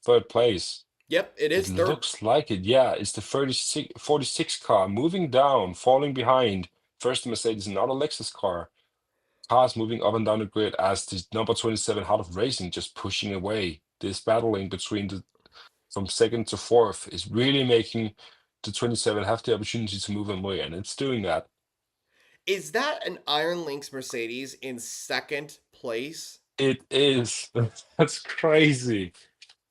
third place? Yep, it It is third. looks like it. Yeah, it's the 46 car moving down, falling behind. First Mercedes, not a Lexus car. Cars moving up and down the grid as the number 27 Heart of Racing just pushing away. This battling between the from second to fourth is really making the 27 have the opportunity to move away, and it's doing that. Is that an Iron Lynx Mercedes in second place? It is. That's crazy.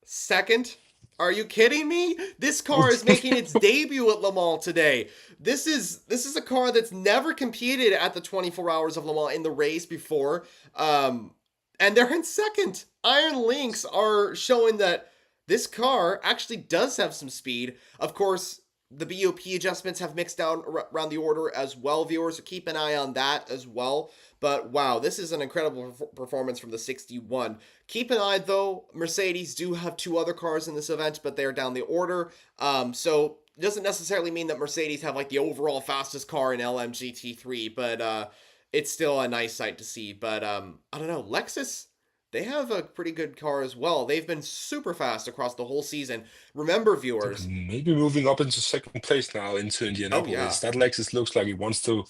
Second? Are you kidding me? This car is making its debut at Le Mans today. This is a car that's never competed at the 24 Hours of Le Mans in the race before. Um, and they're in second. Iron Links are showing that this car actually does have some speed. Of course, the BOP adjustments have mixed down around the order as well, viewers. So keep an eye on that as well. But wow, this is an incredible performance from the 61. Keep an eye though, Mercedes do have two other cars in this event, but they're down the order. So it doesn't necessarily mean that Mercedes have like the overall fastest car in LMGT3, but it's still a nice sight to see. But I don't know, Lexus, they have a pretty good car as well. They've been super fast across the whole season. Remember, They're viewers. maybe moving up into second place now into Oh yeah, Indianapolis. That Lexus looks like it wants to.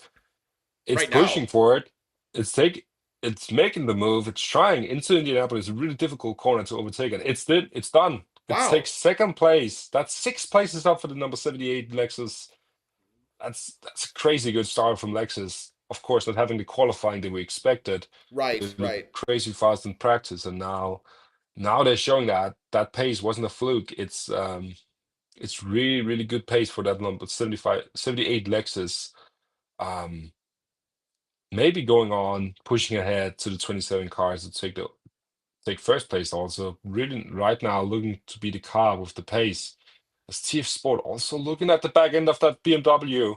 It's right now. pushing for it. It's take. It's making the move. It's trying into Indianapolis. A really difficult corner to overtake, and it's done. It Wow. takes second place. That's 6 places up for the number 78 Lexus. That's a crazy good start from Lexus. Of course, not having the qualifying that we expected. Right, They look right. crazy fast in practice, and now they're showing that that pace wasn't a fluke. It's really really good pace for that number 75 78 Lexus. Um, Maybe going on pushing ahead to the 27 cars to take first place. Also, really right now looking to be the car with the pace. As TF Sport also looking at the back end of that BMW.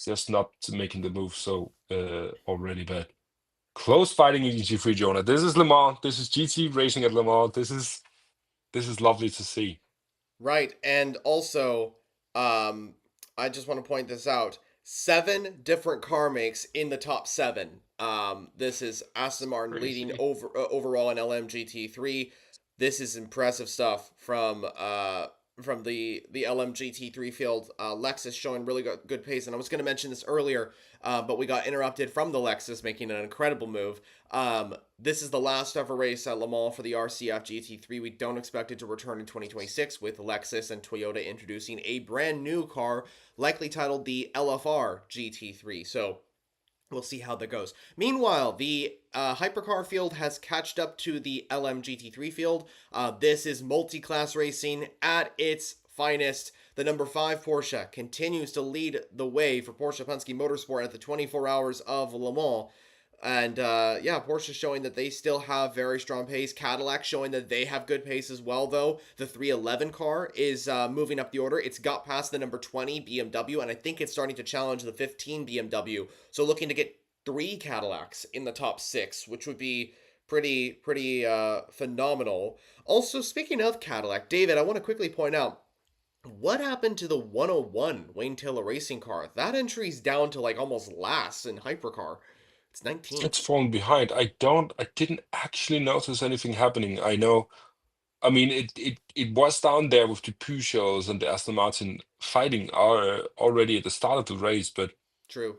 Just not making the move so already bad. Close fighting in GT3, Jonah. This is Le Mans. This is GT racing at Le Mans. This is lovely to see. Right. And also, um, I just want to point this out. Seven different car makes in the top seven. This is Aston Martin leading Crazy. overall in LMGT3. This is impressive stuff from the LMGT3 field. Lexus showing really good pace, and I was going to mention this earlier, but we got interrupted from the Lexus making an incredible move. This is the last ever race at Le Mans for the RCF GT3. We don't expect it to return in 2026 with Lexus and Toyota introducing a brand new car, likely titled the LFR GT3. So we'll see how that goes. Meanwhile, the hypercar field has catched up to the LMGT3 field. This is multi-class racing at its finest. The number 5 Porsche continues to lead the way for Porsche Penske Motorsport at the 24 Hours of Le Mans. And yeah, Porsche showing that they still have very strong pace. Cadillac showing that they have good pace as well, though. The 311 car is moving up the order. It's got past the number 20 BMW, and I think it's starting to challenge the 15 BMW. So looking to get 3 Cadillacs in the top 6, which would be pretty phenomenal. Also, speaking of Cadillac, David, I want to quickly point out what happened to the 101 Wayne Taylor racing car. That entry's down to like almost last in hypercar. It's 19th. It's fallen behind. I didn't actually notice anything happening. I mean, it was down there with the Peugeots and the Aston Martin fighting already at the start of the race, but True.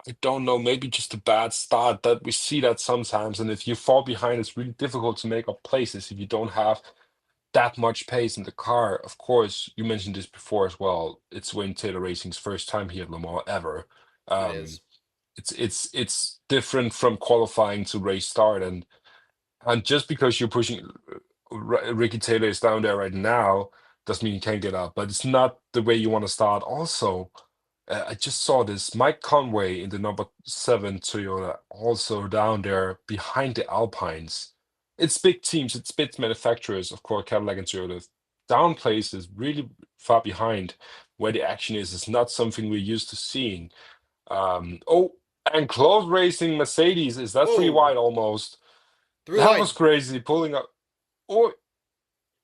I don't know, maybe just a bad start that we see that sometimes. And if you fall behind, it's really difficult to make up places if you don't have that much pace in the car. Of course, you mentioned this before as well. It's Wayne Taylor Racing's first time here at Le Mans ever. It Um, is. it's different from qualifying to race start, and just because you're pushing Ricky Taylor is down there right now doesn't mean you can't get up. But it's not the way you want to start. Also, I just saw this Mike Conway in the number 7 Toyota also down there behind the Alpines. It's big teams, it's big manufacturers, of course, Cadillac and Toyota. Down places really far behind where the action is not something we're used to seeing. Oh, and close racing Mercedes is that three Oh, wide almost. through That was line. crazy pulling up. Oh,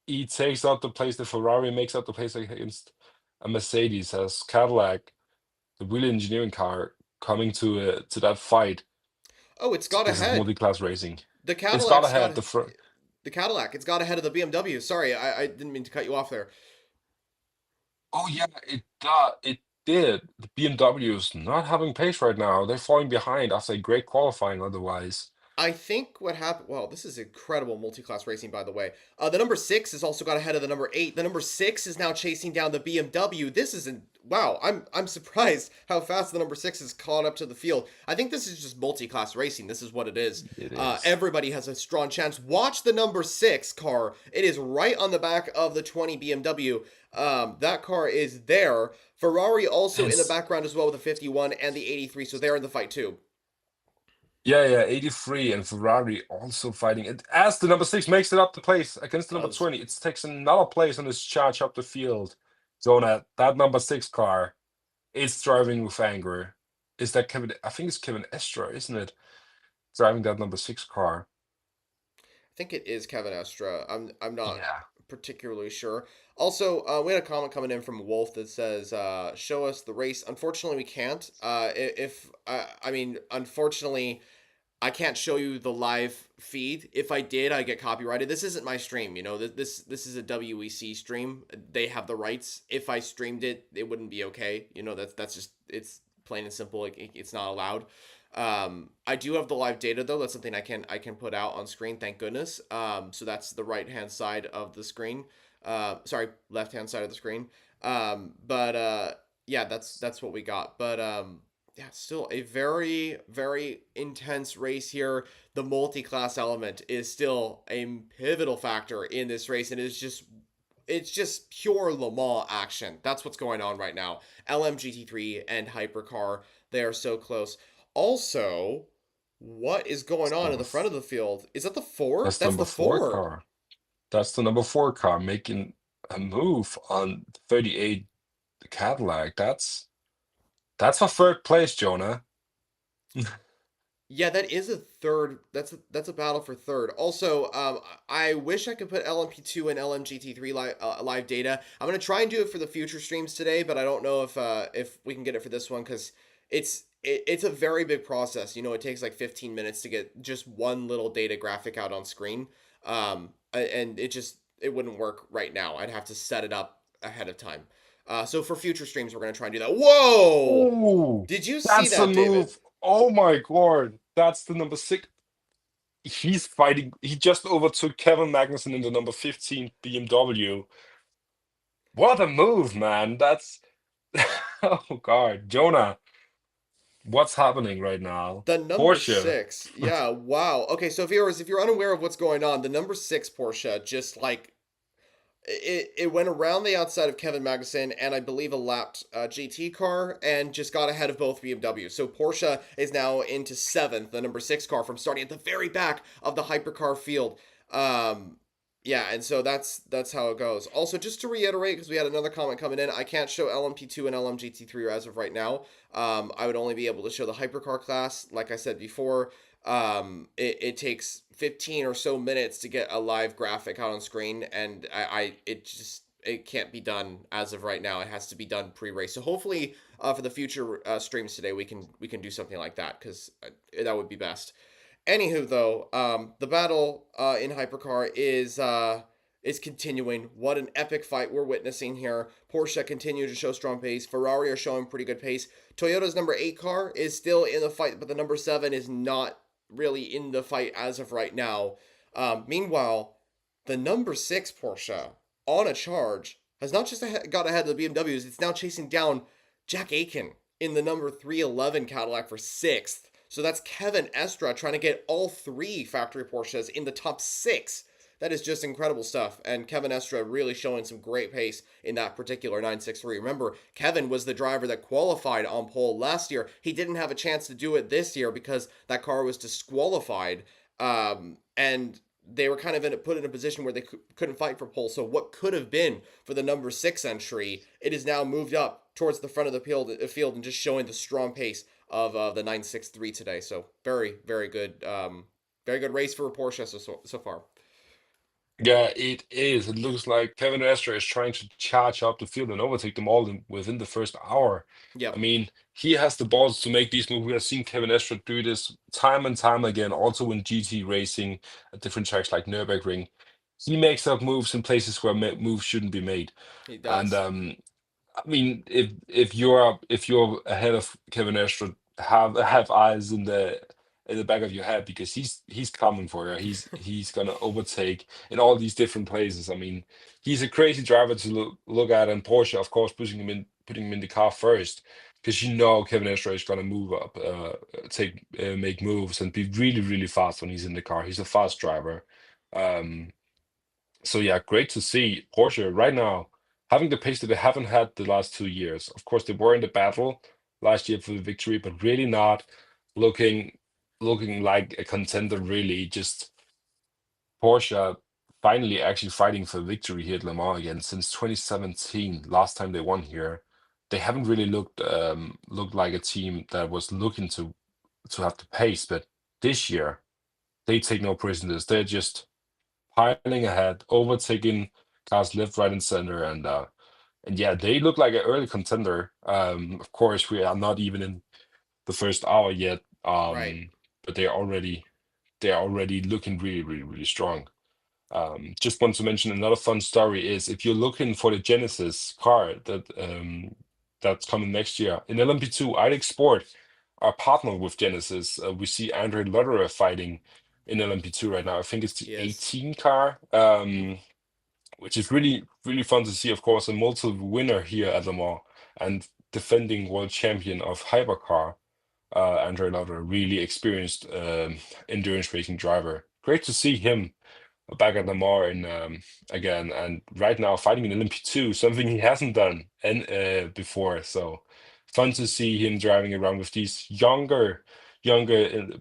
he takes out the place. The Ferrari makes out the place against a Mercedes as Cadillac, the wheel engineering car, coming to that fight. Oh, it's got This is ahead. multi-class racing. The It's got Cadillac's ahead got the front. the Cadillac. It's got ahead of the BMW. Sorry, I didn't mean to cut you off there. Oh yeah, it did. The BMW is not having pace right now. They're falling behind after a great qualifying otherwise. I think what happened. Well, this is incredible multi-class racing, by the way. The number six has also got ahead of the number eight. The number six is now chasing down the BMW. This isn't. Wow, I'm surprised how fast the number six is caught up to the field. I think this is just multi-class racing. This is what it is. It is. Everybody has a strong chance. Watch the number six car. It is right on the back of the 20 BMW. That car is there. Ferrari also And in the background as well with the 51 and the 83, so they're in the fight too. yeah, yeah, 83 and Ferrari also fighting it as the number 6 makes it up the place against the number Does 20. It takes another place on this charge up the field. Jonah, that number 6 car is driving with anger. Is that Kevin? I think it's Kevin Estra, isn't it? Driving that number 6 car. I think it is Kevin Estra. I'm not Yeah. particularly sure. Also, we had a comment coming in from Wolf that says, "Show us the race." Unfortunately, we can't. If I mean, unfortunately, I can't show you the live feed. If I did, I get copyrighted. This isn't my stream. You know, this is a WEC stream. They have the rights. If I streamed it, it wouldn't be okay. You know, that's just it's plain and simple. It's not allowed. I do have the live data though. That's something I can put out on screen. Thank goodness. So that's the right hand side of the screen. Sorry, left hand side of the screen. But yeah, that's what we got. But yeah, still a very very intense race here. The multi-class element is still a pivotal factor in this race, and it's just pure Le Mans action. That's what's going on right now. LMGT3 and Hypercar, they are so close. Also, what is going That's on in number the front f- of the field? Is that the four? that's That's number the 4 four. car. That's the number 4 car making a move on 38 Cadillac. That's for third place, Jonah. Yeah, that is a third. That's a battle for third. Also, I wish I could put LMP2 and LMGT3 live data. I'm gonna try and do it for the future streams today, but I don't know if we can get it for this one because it's a very big process. You know, it takes like 15 minutes to get just one little data graphic out on screen. And it wouldn't work right now. I'd have to set it up ahead of time. So for future streams, we're gonna try and do that. Whoa! Oh, Did you see that's the that, David? move. Oh my God. That's the number 6. He's fighting. He just overtook Kevin Magnussen in the number 15 BMW. What a move, man. That's oh God. Jonah, what's happening right now? The number Porsche. six. Yeah, wow. Okay, so viewers, if you're unaware of what's going on, the number six Porsche just like it went around the outside of Kevin Magnussen and I believe a lapped GT car and just got ahead of both BMW. So Porsche is now into seventh, the number six car from starting at the very back of the hypercar field. Um, yeah, and so that's how it goes. Also, just to reiterate, because we had another comment coming in, I can't show LMP2 and LMGT3 as of right now. I would only be able to show the hypercar class, like I said before. It takes 15 or so minutes to get a live graphic out on screen, and it can't be done as of right now. It has to be done pre-race. So hopefully, for the future streams today, we can do something like that because that would be best. Anywho, though, the battle in Hypercar is continuing. What an epic fight we're witnessing here. Porsche continue to show strong pace. Ferrari are showing pretty good pace. Toyota's number 8 car is still in the fight, but the number 7 is not really in the fight as of right now. Meanwhile, the number 6 Porsche on a charge has not just got ahead of the BMWs, it's now chasing down Jack Aiken in the number 311 Cadillac for 6th. So that's Kevin Estra trying to get all three factory Porsches in the top 6. That is just incredible stuff. And Kevin Estra really showing some great pace in that particular 963. Remember, Kevin was the driver that qualified on pole last year. He didn't have a chance to do it this year because that car was disqualified. And they were kind of put in a position where they couldn't fight for pole. So what could have been for the number 6 entry, it is now moved up towards the front of the field and just showing the strong pace of the 963 today. So very, very good race for Porsche so far. Yeah, it is. It looks like Kevin Estre is trying to charge up the field and overtake them all within the first hour. I Yep, mean, he has the balls to make these moves. We have seen Kevin Estre do this time and time again, also in GT racing at different tracks like Nürburgring. He makes up moves in places where moves shouldn't be made. he And does. I mean, if you're ahead of Kevin Estre, have eyes in in the back of your head because he's coming for you. He's gonna overtake in all these different places. I mean, he's a crazy driver to look at, and Porsche, of course, putting him in the car first because you know Kevin Estre is gonna move up, make moves and be really really fast when he's in the car. He's a fast driver. Um, so yeah, great to see Porsche right now having the pace that they haven't had the last 2 years. Of course, they were in the battle last year for the victory, but really not looking looking like a contender. Really, just Porsche finally actually fighting for victory here at Le Mans again since 2017. Last time they won here, they haven't really looked like a team that was looking to have the pace. But this year, they take no prisoners. They're just piling ahead, overtaking cars left, right, and center, and yeah, they look like an early contender. Of course, we are not even in the first hour yet, Right. but they're already looking really, really, really strong. Just want to mention another fun story is if you're looking for the Genesis car that's coming next year in LMP2, IDEX Sport are partnered with Genesis. We see Andre Lotterer fighting in LMP2 right now. I think it's the Yes. 18 car, which is really, really fun to see. Of course, a multiple winner here at Le Mans and defending world champion of hypercar. Andre Lotterer, really experienced endurance racing driver. Great to see him back at Lamar and again, and right now fighting in LMP2, something he hasn't done and before. So fun to see him driving around with these younger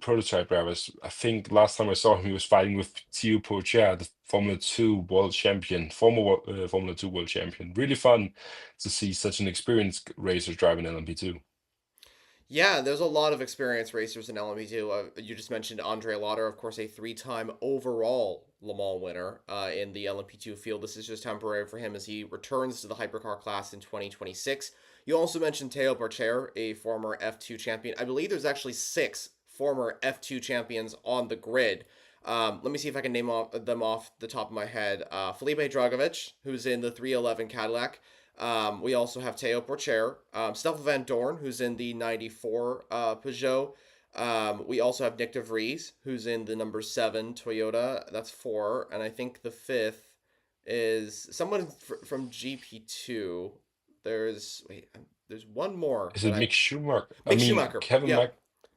prototype drivers. I think last time I saw him, he was fighting with Theo Pourchaire, the Formula 2 world champion, Formula 2 world champion. Really fun to see such an experienced racer driving LMP2. Yeah, there's a lot of experienced racers in LMP2. You just mentioned Andre Lauder, of course, a three-time overall Le Mans winner in the LMP2 field. This is just temporary for him as he returns to the hypercar class in 2026. You also mentioned Teo Pourchaire, a former F2 champion. I believe there's actually six former F2 champions on the grid. Let me see if I can them off the top of my head. Felipe Dragovich, who's in the 311 Cadillac. We also have Teo Pourchaire, Stoffel Van Dorn, who's in the 94 Peugeot. We also have Nick DeVries, who's in the number 7 Toyota. That's four. And I think the fifth is someone from GP2. There's one more Is that it Mick Schumacher? I Mick mean, Schumacher. Yeah,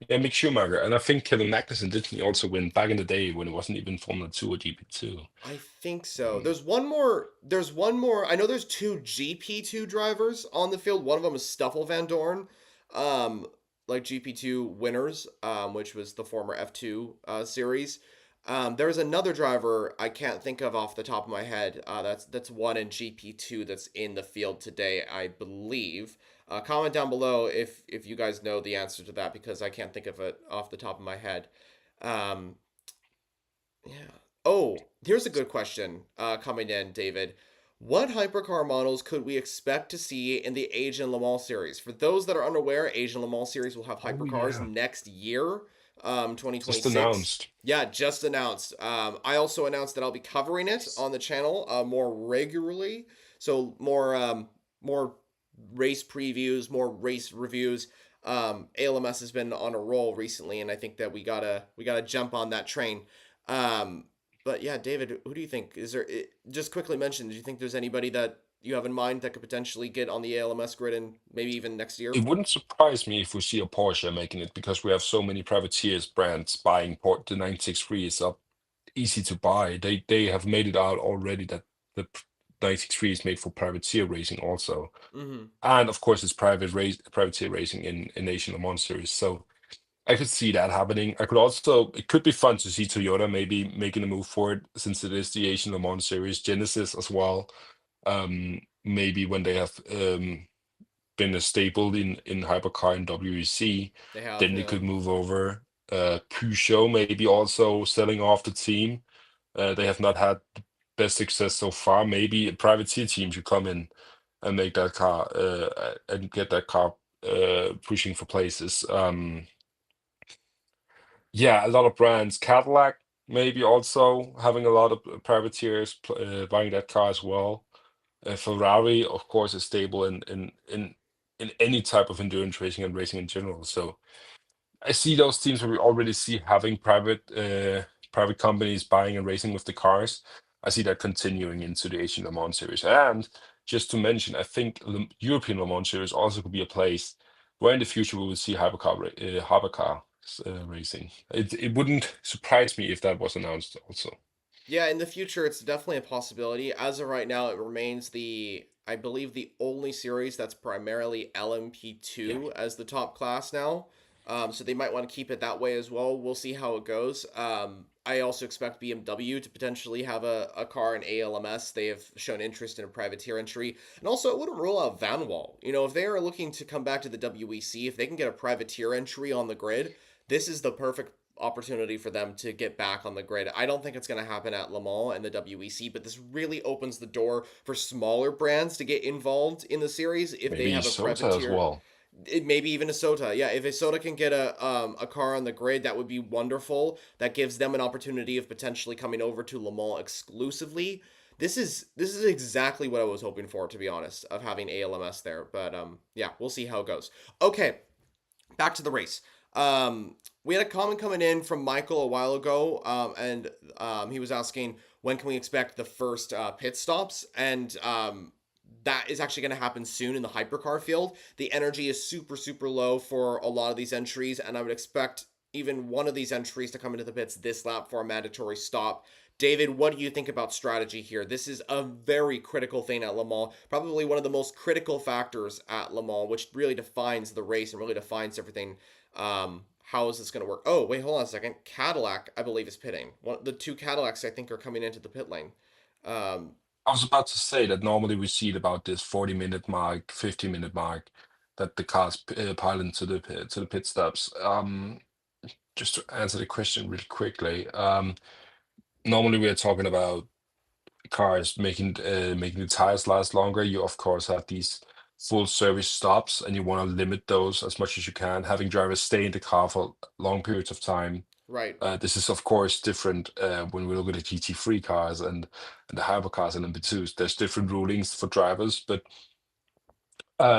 Yeah, Mick Schumacher. And I think Kevin Magnussen didn't he also win back in the day when it wasn't even Formula 2 or GP2. I think so. Um, There's one more. There's one more. I know there's two GP2 drivers on the field. One of them is Stoffel Van Dorn, um, like GP2 winners, which was the former F2 series. There's another driver I can't think of off the top of my head. That's one in GP2 that's in the field today, I believe. Comment down below if you guys know the answer to that because I can't think of it off the top of my head. Um, yeah. Oh, here's a good question coming in, David. What hypercar models could we expect to see in the Asian Le Mans series? For those that are unaware, Asian Le Mans series will have oh hypercars yeah, next year, just 2026. announced. Yeah, just announced. I also announced that I'll be covering it on the channel more regularly. So more race previews, more race reviews. ALMS has been on a roll recently, and I think that we gotta jump on that train. Um, but yeah, David, who do you think is there? Just quickly mention. Do you think there's anybody that you have in mind that could potentially get on the ALMS grid and maybe even next year? It wouldn't surprise me if we see a Porsche making it because we have so many privateers brands buying port. The 963 is up easy to buy. They have made it out already that the 963 is made for privateer racing also. Mm-hmm. And of course, it's privateer racing in Asian Le Mans series. So I could see that happening. It could be fun to see Toyota maybe making a move for it since it is the Asian Le Mans series, Genesis as well. Maybe when they have been a staple in hypercar and WEC, They have, then they yeah. could move over. Peugeot maybe also selling off the team. They have not had the best success so far. Maybe a privateer team should come in and make that car and get that car pushing for places. Yeah, a lot of brands. Cadillac maybe also having a lot of privateers buying that car as well. Ferrari, of course, is stable in any type of endurance racing and racing in general. So I see those teams where we already see having private companies buying and racing with the cars. I see that continuing into the Asian Le Mans series. And just to mention, I think the European Le Mans series also could be a place where in the future we will see hypercar racing. It wouldn't surprise me if that was announced also. Yeah, in the future, it's definitely a possibility. As of right now, it remains I believe, the only series that's primarily Yeah, LMP2 as the top class now. So they might want to keep it that way as well. We'll see how it goes. I also expect BMW to potentially have a car in ALMS. They have shown interest in a privateer entry. And also, I wouldn't rule out Vanwall. If they are looking to come back to the WEC, if they can get a privateer entry on the grid, this is the perfect opportunity for them to get back on the grid. I don't think it's going to happen at Le Mans and the WEC, but this really opens the door for smaller brands to get involved in the series if they maybe have a Sota as privateer. well. Maybe even a Sota. Yeah, if a Sota can get a car on the grid, that would be wonderful. That gives them an opportunity of potentially coming over to Le Mans exclusively. This is exactly what I was hoping for, to be honest, of having ALMS there. But yeah, we'll see how it goes. Okay, back to the race. We had a comment coming in from Michael a while ago, and he was asking when can we expect the first pit stops, and that is actually going to happen soon in the hypercar field. The energy is super super low for a lot of these entries, and I would expect even one of these entries to come into the pits this lap for a mandatory stop. David, what do you think about strategy here? This is a very critical thing at Le Mans, probably one of the most critical factors at Le Mans, which really defines the race and really defines everything. How is this going to work? Oh, wait, hold on a second. Cadillac, I believe, is pitting. The two Cadillacs, I think, are coming into the pit lane. Um, I was about to say that normally we see it about this 40-minute mark, 50-minute mark, that the cars pile into the pit stops. Just to answer the question really quickly, normally we are talking about cars making the tires last longer. You of course have these full service stops, and you want to limit those as much as you can. Having drivers stay in the car for long periods of time. right. This is of course different when we look at the GT3 cars and the hypercars and MP2s. There's different rulings for drivers, but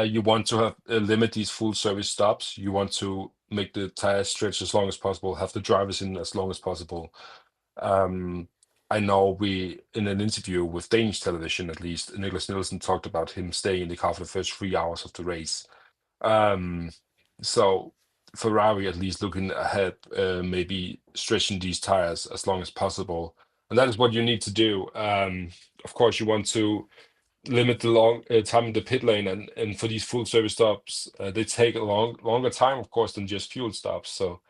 you want to have limit these full service stops. You want to make the tires stretch as long as possible, have the drivers in as long as possible. Um, I know we, in an interview with Danish television at least, Nicholas Nielsen talked about him staying in the car for the first 3 hours of the race. Um, so Ferrari at least looking ahead, maybe stretching these tires as long as possible. And that is what you need to do. Of course, you want to limit the long time in the pit lane, and for these full service stops, they take a longer time, of course, than just fuel stops. So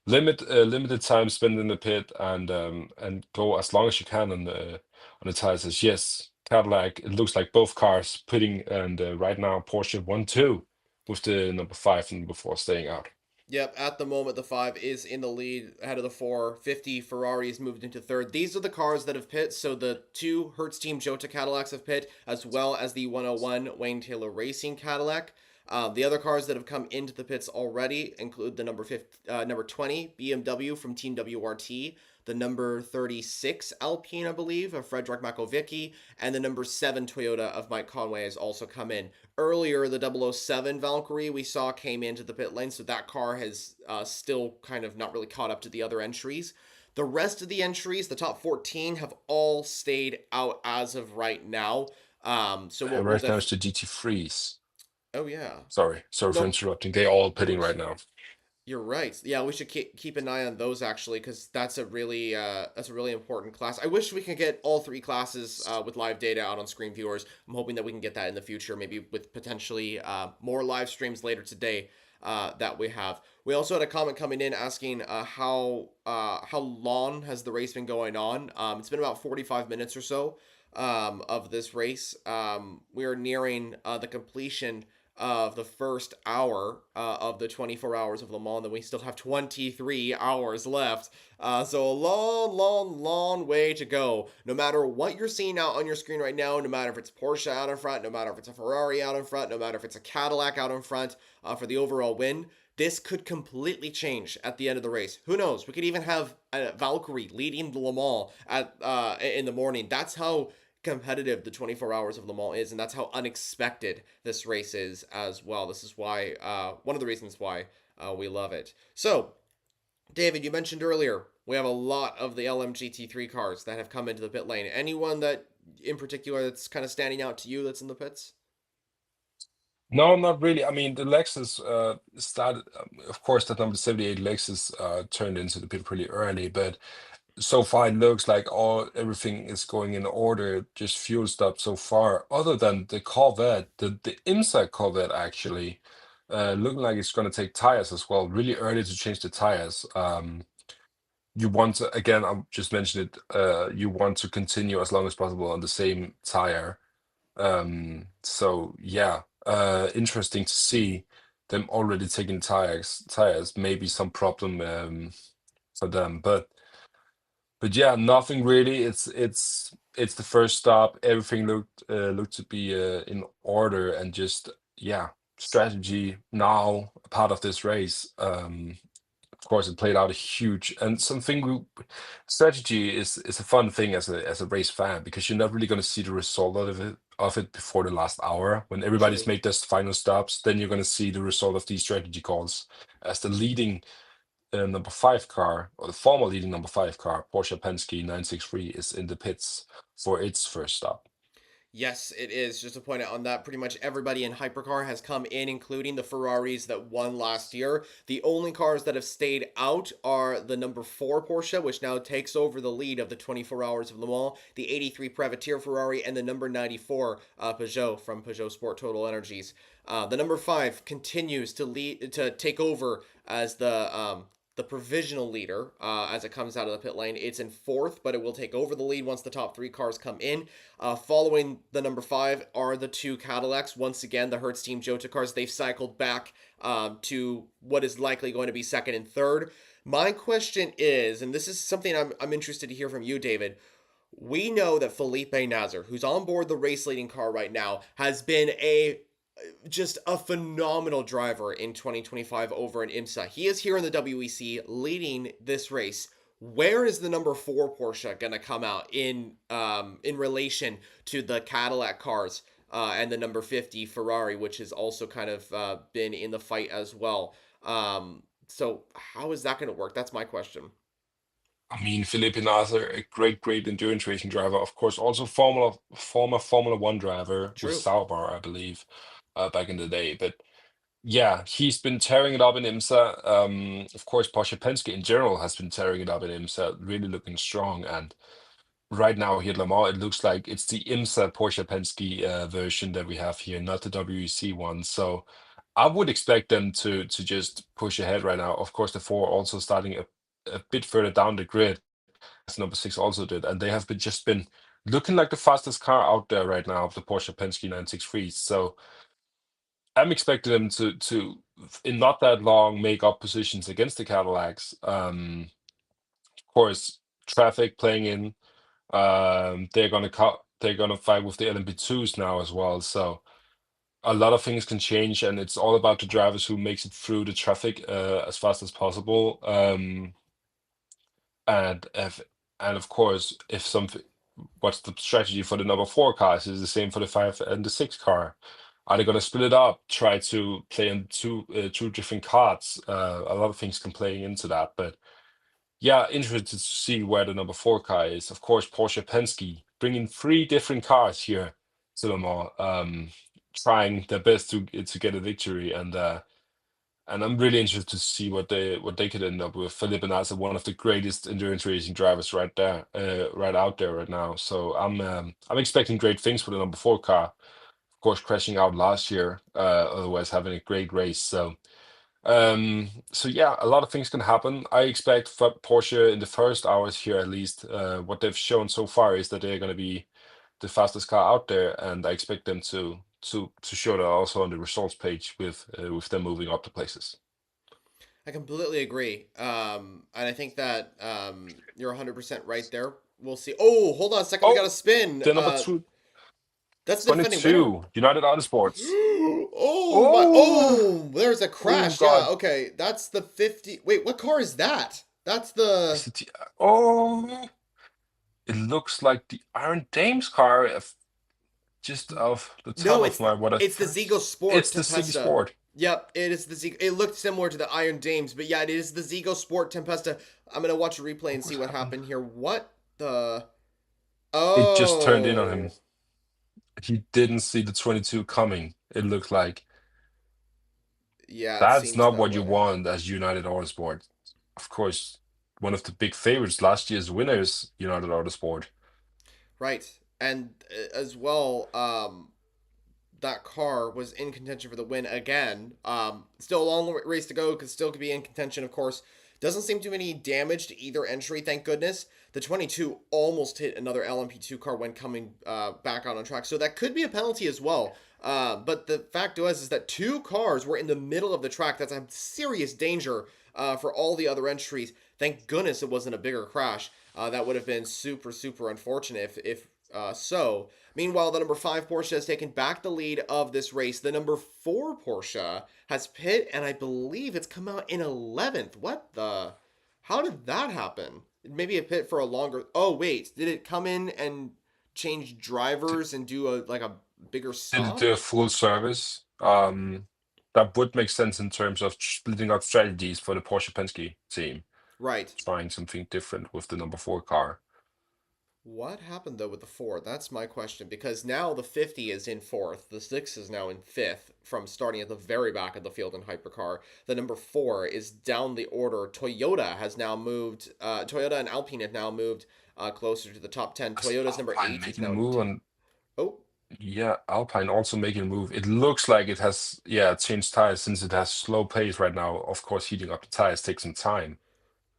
limited time spent in the pit, and go as long as you can on the tires. As yes, Cadillac. It looks like both cars pitting, and right now Porsche 1-2 with the number 5 and number 4 staying out. Yep, at the moment, the 5 is in the lead ahead of the 4. 50 Ferrari has moved into third. These are the cars that have pit. So the two Hertz Team Jota Cadillacs have pit, as well as the 101 Wayne Taylor Racing Cadillac. The other cars that have come into the pits already include the number 20 BMW from Team WRT, the number 36 Alpine, I believe, of Frederick Makovicky, and the number 7 Toyota of Mike Conway has also come in. Earlier, the 007 Valkyrie we saw came into the pit lane, so that car has still kind of not really caught up to the other entries. The rest of the entries, the top 14, have all stayed out as of right now. So we'll Right now it's the GT3s. Oh yeah. Sorry for No, interrupting. They all no pitting right worries. now. You're right. Yeah, we should keep an eye on those actually, because that's a really important class. I wish we could get all three classes with live data out on screen viewers. I'm hoping that we can get that in the future, maybe with potentially more live streams later today that we have. We also had a comment coming in asking how long has the race been going on. It's been about 45 minutes or so of this race. We are nearing the completion of the first hour of the 24 hours of Le Mans. Then we still have 23 hours left. So a long, long, long way to go. No matter what you're seeing out on your screen right now, no matter if it's Porsche out in front, no matter if it's a Ferrari out in front, no matter if it's a Cadillac out in front for the overall win, this could completely change at the end of the race. Who knows? We could even have a Valkyrie leading the Le Mans in the morning. That's how competitive the 24 hours of Le Mans is, and that's how unexpected this race is as well. This is why one of the reasons why We love it. So, David, you mentioned earlier we have a lot of the LMGT3 cars that have come into the pit lane. Anyone that in particular that's kind of standing out to you that's in the pits? No, not really. I mean, the Lexus started, of course, that number 78 Lexus turned into the pit pretty early, but so far it looks like all everything is going in order, just fuel stop so far, other than the Corvette, the IMSA Corvette actually, looking like it's going to take tires as well, really early to change the tires. You want to, again, I just mentioned it, you want to continue as long as possible on the same tire. So yeah, interesting to see them already taking tires, maybe some problem for them, but yeah, nothing really. It's the first stop. Everything looked to be in order, and just yeah, strategy now a part of this race. Of course, it played out a huge and something. Strategy is a fun thing as a race fan because you're not really going to see the result of it before the last hour when everybody's True. made their final stops. Then you're going to see the result of these strategy calls as the leading number five car, or the former leading number five car, Porsche Penske 963, is in the pits for its first stop. Yes, it is. Just to point out on that, pretty much everybody in Hypercar has come in, including the Ferraris that won last year. The only cars that have stayed out are the number 4 Porsche, which now takes over the lead of the 24 Hours of Le Mans, the 83 Privateer Ferrari, and the number 94 Peugeot from Peugeot Sport Total Energies. The number 5 continues to take over as the provisional leader as it comes out of the pit lane. It's in fourth, but it will take over the lead once the top 3 cars come in. Following the number 5 are the 2 Cadillacs. Once again, the Hertz Team Jota cars. They've cycled back to what is likely going to be second and third. My question is, and this is something I'm interested to hear from you, David. We know that Felipe Nasr, who's on board the race leading car right now, has been a just a phenomenal driver in 2025 over in IMSA. He is here in the WEC leading this race. Where is the number 4 Porsche going to come out in relation to the Cadillac cars and the number 50 Ferrari, which has also kind of been in the fight as well? So how is that going to work? That's my question. I mean, Felipe Nasr, a great endurance racing driver, of course, also former Formula One driver with True. Sauber, I believe, back in the day. But yeah, he's been tearing it up in IMSA. Of course, Porsche Penske in general has been tearing it up in IMSA, really looking strong. And right now here at Le Mans, it looks like it's the IMSA Porsche Penske version that we have here, not the WEC one. So I would expect them to just push ahead right now. Of course, the four also starting a bit further down the grid, as number six also did, and they have been looking like the fastest car out there right now of the Porsche Penske 963. So I'm expecting them to in not that long make up positions against the Cadillacs. Of course, traffic playing in. They're gonna fight with the LMP2s now as well. So a lot of things can change, and it's all about the drivers who makes it through the traffic as fast as possible. And if and of course, if something, what's the strategy for the number four cars is the same for the five and the six car. Are they going to split it up? Try to play in two different cards. A lot of things can play into that, but yeah, interested to see where the number four car is. Of course, Porsche Penske bringing three different cars here to Le Mans, trying their best to get a victory, and I'm really interested to see what they could end up with. Felipe Nasr, one of the greatest endurance racing drivers right there, right out there right now. So I'm expecting great things for the number four car. Of course, crashing out last year, otherwise having a great race. So yeah, a lot of things can happen. I expect for Porsche in the first hours here, at least, what they've shown so far is that they're going to be the fastest car out there, and I expect them to show that also on the results page with them moving up the places. I completely agree. And I think that you're 100% right there. We'll see. Oh, hold on a second. We got a Oh, spin. the number two, That's the defending winner. 22, United Autosports. Oh my! Oh, Oh, there's a oh crash. Yeah. God, Okay. That's the 50. Wait, what car is that? That's the. is it? Oh, it looks like the Iron Dames car, just of the top No, of my what I it's the Ziegel first. Sport It's the City Tempesta. Sport. Yep, it is the Zigo. It looked similar to the Iron Dames, but yeah, it is the Zigo Sport Tempesta. I'm gonna watch a replay and see What what happened? happened here. What the? It just turned in on him. Oh, He didn't see the 22 coming. It looked like yeah, it that's seems not that what you way. want as United Autosport. Of course, one of the big favorites last year's winners, United Autosport. Right, and as well, that car was in contention for the win again. Still a long race to go, could still be in contention, of course. Doesn't seem to be any damage to either entry, thank goodness. The 22 almost hit another LMP2 car when coming back out on track, so that could be a penalty as well. But the fact was is that two cars were in the middle of the track. That's a serious danger for all the other entries. Thank goodness it wasn't a bigger crash. That would have been super, super unfortunate if. Meanwhile, the number 5 Porsche has taken back the lead of this race. The number 4 Porsche has pit, and I believe it's come out in 11th. What the? How did that happen? Maybe a pit for a longer. Oh wait, did it come in and change D- drivers and do a bigger Did it stop? do a full service? That would make sense in terms of splitting up strategies for the Porsche Penske team, Right. trying something different with the number 4 car. What happened though with the 4? That's my question because now the 50 is in 4th, the 6 is now in 5th from starting at the very back of the field in hypercar. The number 4 is down the order. Toyota has now moved. Toyota and Alpine have now moved closer to the top 10. As Toyota's number Alpine 8 is making a now. move on, Oh, yeah, Alpine also making a move. It looks like it has, yeah, changed tires since it has slow pace right now. Of course, heating up the tires takes some time.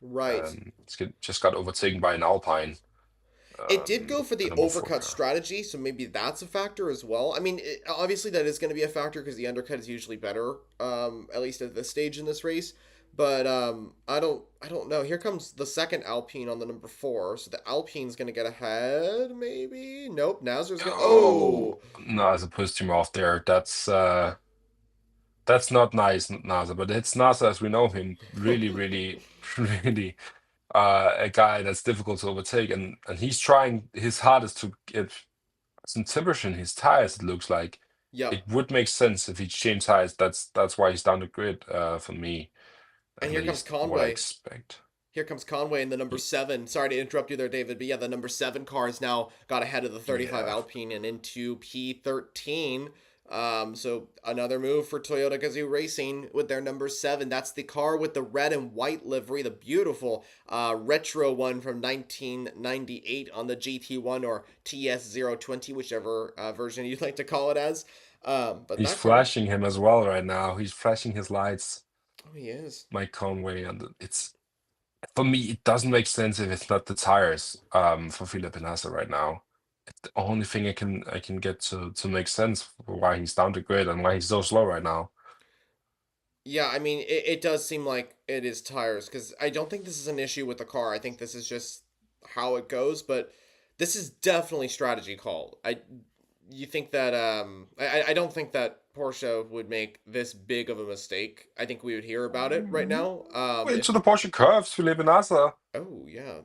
right. Just got overtaken by an Alpine, It did go for the the number 4 overcut car. strategy, so maybe that's a factor as well. I mean, obviously that is going to be a factor because the undercut is usually better, at least at this stage in this race. But I don't know. Here comes the second Alpine on the number 4, so the Alpine's going to get ahead. Maybe nope. Nazar's going. Oh, Oh, NASA pushed him off there. That's not nice, NASA, but it's NASA as we know him. Really, really, really a guy that's difficult to overtake, and he's trying his hardest to get some temperature in his tires. It looks like yep. it would make sense if he changed tires. That's why he's down the grid, for me, And at here comes least what I Conway. expect. Here comes Conway in the number He- 7. Sorry to interrupt you there, David, but yeah, the number 7 car has now got ahead of the 35 yeah, Alpine and into P13. So another move for Toyota Gazoo Racing with their number 7. That's the car with the red and white livery, the beautiful retro one from 1998 on the GT1 or TS020, whichever version you'd like to call it as. But he's that car, flashing him as well right now. He's flashing his lights, oh, he is. Mike Conway, and it's for me. It doesn't make sense if it's not the tires, for Philippe Nasser right now. The only thing I can get to make sense for why he's down the grid and why he's so slow right now. Yeah, I mean, it does seem like it is tires because I don't think this is an issue with the car. I think this is just how it goes, but this is definitely strategy call. You think that I don't think that Porsche would make this big of a mistake. I think we would hear about it right now. Wait If to the Porsche curves, Philippe Nasser. oh yeah.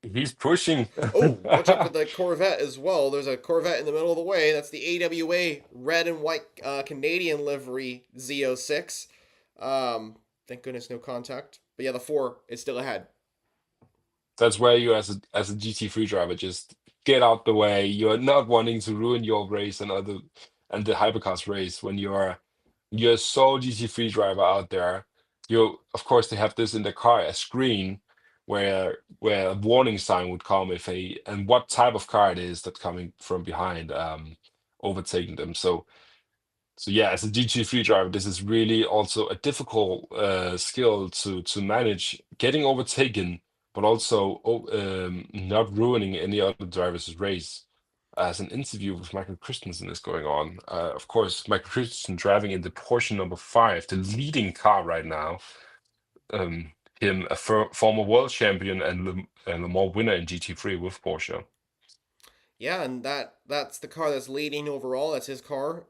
He's pushing. Oh, watch out for the Corvette as well. There's a Corvette in the middle of the way. That's the AWA red and white Canadian livery Z06. Thank goodness no contact. But yeah, the 4 is still ahead. That's where you, as a GT3 driver, just get out the way. You're not wanting to ruin your race and the hypercars race when you're a sole GT3 driver out there. You Of course they have this in the car, a screen where a warning sign would come if a and what type of car it is that's coming from behind, overtaking them. So yeah, as a GT3 driver, this is really also a difficult skill to manage getting overtaken, but also not ruining any other driver's race. As an interview with Michael Christensen is going on, of course, Michael Christensen driving in the Porsche number 5, the leading car right now. Um, him a former world champion and Le Mans winner in GT3 with Porsche. Yeah, and that's the car that's leading overall. That's his car.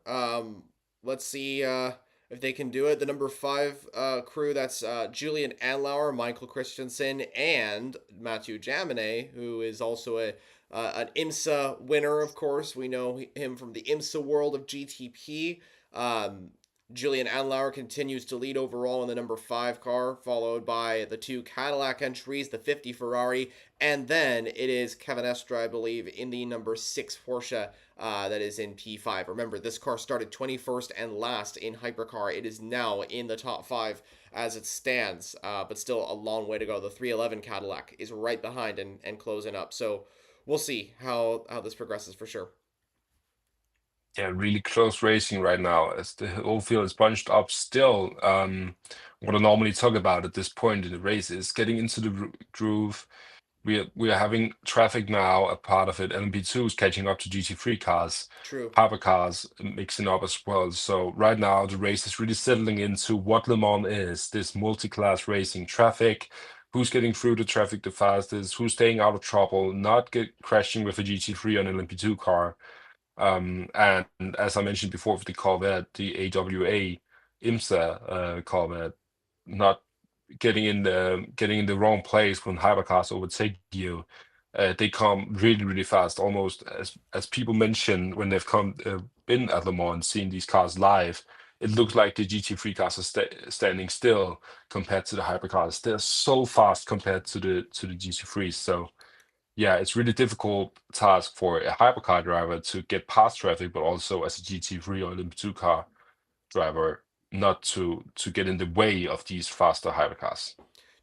Let's see if they can do it. The number 5 crew, that's Julian Anlauer, Michael Christensen, and Mathieu Jaminet, who is also an IMSA winner, of course. We know him from the IMSA world of GTP. Um, Julian Andlauer continues to lead overall in the number 5 car, followed by the 2 Cadillac entries, the 50 Ferrari, and then it is Kevin Estre, I believe, in the number 6 Porsche that is in P5. Remember, this car started 21st and last in Hypercar. It is now in the top 5 as it stands, but still a long way to go. The 311 Cadillac is right behind and closing up. So we'll see how this progresses for sure. Yeah, really close racing right now as the whole field is bunched up still. What I normally talk about at this point in the race is getting into the groove. We are having traffic now, a part of it. LMP2 is catching up to GT3 cars, True. hypercars mixing up as well. So right now the race is really settling into what Le Mans is, this multi-class racing traffic, who's getting through the traffic the fastest, who's staying out of trouble, not get crashing with a GT3 on an LMP2 car. And as I mentioned before with the Corvette, the AWA IMSA Corvette, not getting in the wrong place when hypercars overtake you. They come really, really fast, almost as people mention when they've come been at Le Mans and seen these cars live. It looks like the GT3 cars are standing still compared to the hypercars. They're so fast compared to the GT3s. So yeah, it's really difficult task for a hypercar driver to get past traffic, but also as a GT3 or LMP2 car driver, not to get in the way of these faster hypercars.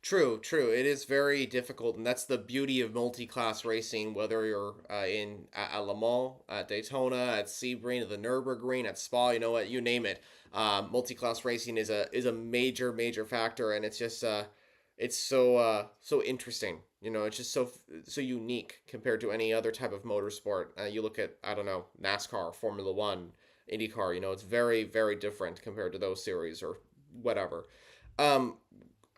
True, true. It is very difficult, and that's the beauty of multi-class racing. Whether you're in at Le Mans, at Daytona, at Sebring, at the Nurburgring, at Spa, you know what, you name it. Multi-class racing is a major factor, and it's just it's so interesting. You know, it's just so unique compared to any other type of motorsport. You look at, I don't know, NASCAR, Formula One, IndyCar. You know, it's very different compared to those series or whatever. Um,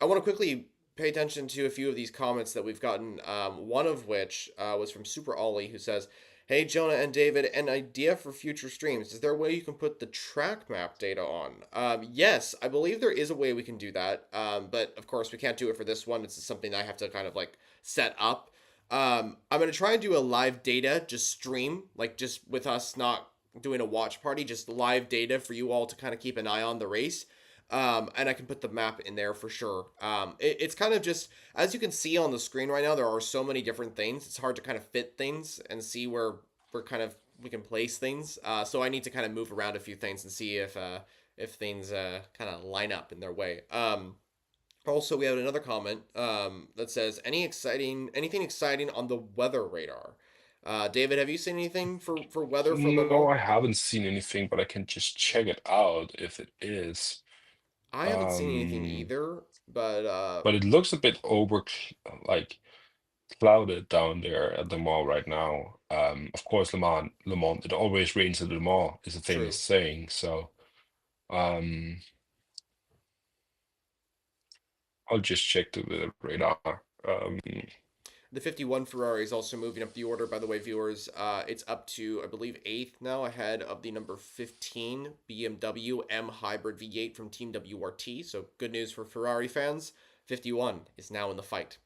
I want to quickly pay attention to a few of these comments that we've gotten. One of which was from Super Ollie, who says, "Hey Jonah and David, an idea for future streams. Is there a way you can put the track map data on?" Yes, I believe there is a way we can do that. But of course, we can't do it for this one. It's something I have to kind of like set up. I'm gonna try and do a live data, just stream, like just with us not doing a watch party, just live data for you all to kind of keep an eye on the race. And I can put the map in there for sure. It's kind of just, as you can see on the screen right now, there are so many different things. It's hard to kind of fit things and see where we can place things. So I need to kind of move around a few things and see if things kind of line up in their way. Also, we have another comment that says, anything exciting on the weather radar? David, have you seen anything for weather for Le No, Mans? I haven't seen anything, but I can just check it out if it is. I haven't seen anything Um, either, but but it looks a bit like clouded down there at the mall right now. Of course, Le Mans, it always rains at the mall is a famous true. saying. So, um, I'll just check the radar. Um, The 51 Ferrari is also moving up the order, by the way, viewers. It's up to, I believe, 8th now, ahead of the number 15 BMW M Hybrid V8 from Team WRT. So good news for Ferrari fans. 51 is now in the fight.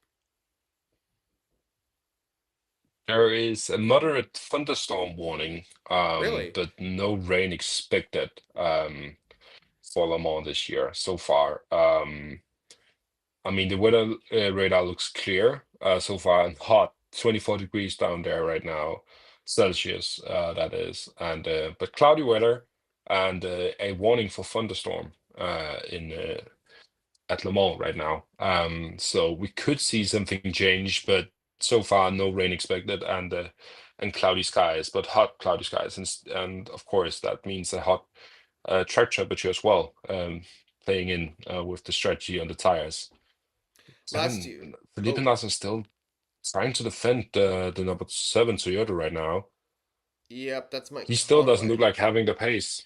there is a moderate thunderstorm warning, Really? but no rain expected. For Le Mans this year so far. I mean, the weather radar looks clear so far and hot, 24 degrees down there right now, Celsius, that is, and but cloudy weather and a warning for thunderstorm in at Le Mans right now. So we could see something change, but so far no rain expected and cloudy skies, but hot cloudy skies, and of course that means a hot track temperature as well, playing in with the strategy on the tires. Last year. Felipe Oh, Nasr still trying to defend the number 7 Toyota right now. yep, that's my He still doesn't look comment. like having the pace.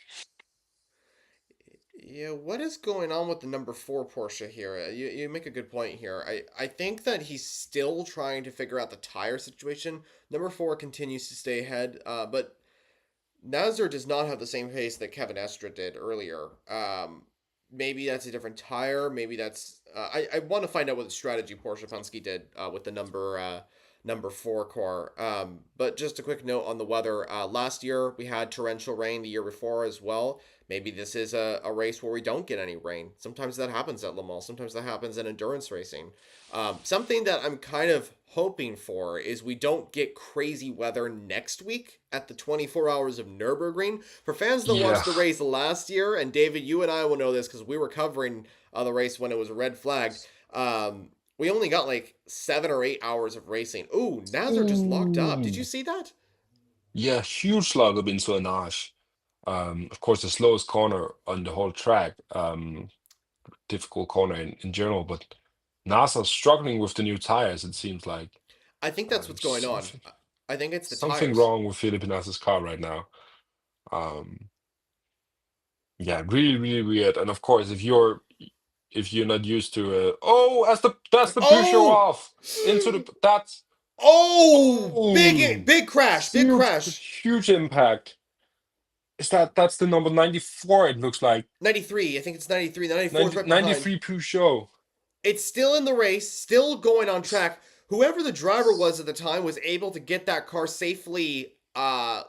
Yeah, what is going on with the number 4 Porsche here? You make a good point here. I think that he's still trying to figure out the tire situation. Number 4 continues to stay ahead, but Nazar does not have the same pace that Kevin Estre did earlier. Maybe that's a different tire. Maybe that's. I want to find out what the strategy Porsche Penske did with the number 4 car. But just a quick note on the weather. Last year we had torrential rain. The year before as well. maybe this is a race where we don't get any rain. Sometimes that happens at Le Mans. Sometimes that happens in endurance racing. Something that I'm kind of hoping for is we don't get crazy weather next week at the 24 hours of Nürburgring. For fans that Yeah. watched the race last year, and David, you and I will know this because we were covering the race when it was red flagged. We only got like 7 or 8 hours of racing. Ooh, Nazar just locked up. Did Ooh. you see that? Yeah, huge slug up into a Nash. Of course, the slowest corner on the whole track. Difficult corner in general, but NASA's struggling with the new tires, it seems like. I think that's what's going on. Something I think it's the something tires. wrong with Felipe Nassa's car right now. Um, yeah, really, really weird. And of course, if you're not used to oh, that's the Peugeot Oh! off into the that's Oh! oh, Big crash, big huge crash. huge impact. That's the number 94, it looks like. 93. I think it's 93. 94 is right behind. 93 Peugeot. It's still in the race, still going on track. Whoever the driver was at the time was able to get that car safely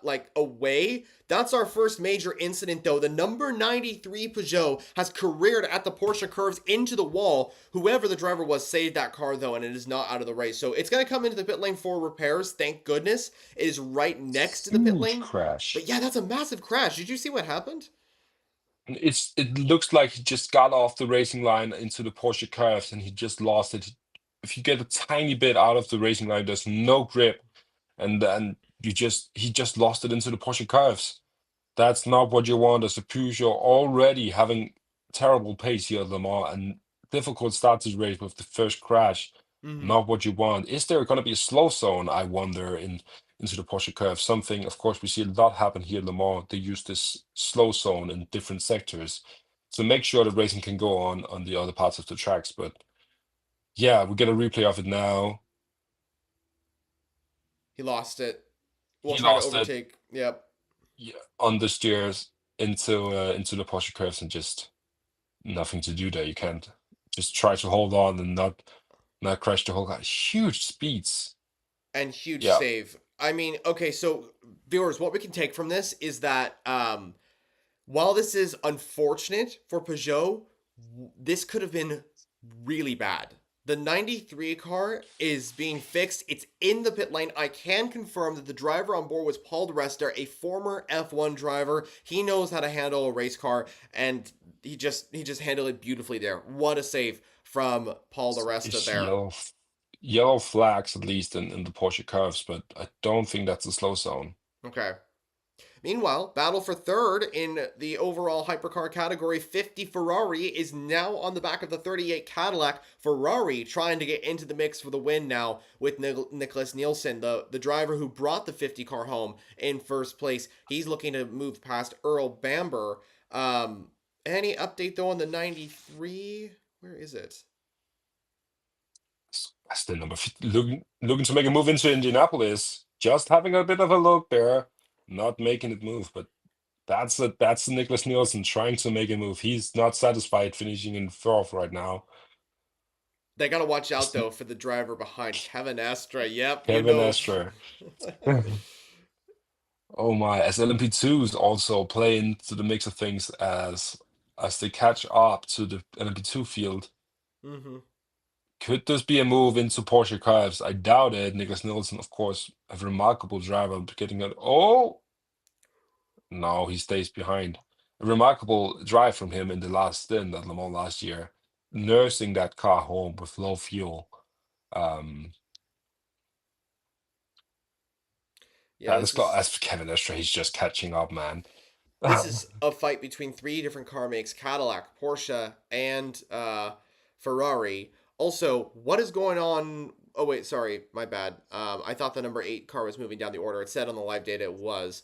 like away. That's our first major incident though. The number 93 Peugeot has careered at the Porsche curves into the wall. Whoever the driver was saved that car though, and it is not out of the race. So it's going to come into the pit lane for repairs. Thank goodness. It is right next to the pit Huge lane. crash. But yeah, that's a massive crash. Did you see what happened? It looks like he just got off the racing line into the Porsche curves and he just lost it. If you get a tiny bit out of the racing line, there's no grip, and then he just lost it into the Porsche curves. That's not what you want as a Peugeot already having terrible pace here at Le Mans and difficult start to the race with the first crash. Mm-hmm. Not what you want. Is there going to be a slow zone, I wonder, into the Porsche curve? Something, of course, we see a lot happen here at Le Mans. They use this slow zone in different sectors to make sure that racing can go on the other parts of the tracks. But yeah, we get a replay of it now. He lost it. We'll He try to lost it, overtake. Yep. yeah, on the steers into the Porsche curves and just nothing to do there. You can't just try to hold on and not crash the whole car. Huge speeds. And huge Yeah. save. I mean, okay, so viewers, what we can take from this is that while this is unfortunate for Peugeot, this could have been really bad. The 93 car is being fixed. It's in the pit lane. I can confirm that the driver on board was Paul di Resta, a former F1 driver. He knows how to handle a race car, and he just handled it beautifully there. What a save from Paul di Resta It's there. yellow flags at least in the Porsche curves, but I don't think that's a slow zone. Okay. Meanwhile, battle for third in the overall hypercar category, 50 Ferrari is now on the back of the 38 Cadillac. Ferrari trying to get into the mix for the win now with Nicholas Nielsen, the driver who brought the 50 car home in first place. He's looking to move past Earl Bamber. Any update though on the 93? Where is it? That's the number 50, looking to make a move into Indianapolis. Just having a bit of a look there, not making it move, but that's Nicholas Nielsen trying to make a move. He's not satisfied finishing in fourth right now. They got to watch out It's though for the driver behind Kevin Estre. Yep, you Kevin know. Estre. Oh my, as LMP2s also play into the mix of things as they catch up to the LMP2 field. Mm-hmm. Could this be a move into Porsche cars? I doubt it. Nicholas Nielsen, of course, a remarkable driver, but getting it. Oh no, he stays behind. A remarkable drive from him in the last stint at Le Mans last year, nursing that car home with low fuel. Um, Yeah, this is as Kevin Estre, he's just catching up, man. this is a fight between three different car makes: Cadillac, Porsche, and Ferrari. Also, what is going on? Oh wait, sorry, my bad. I thought the number 8 car was moving down the order. It said on the live data it was.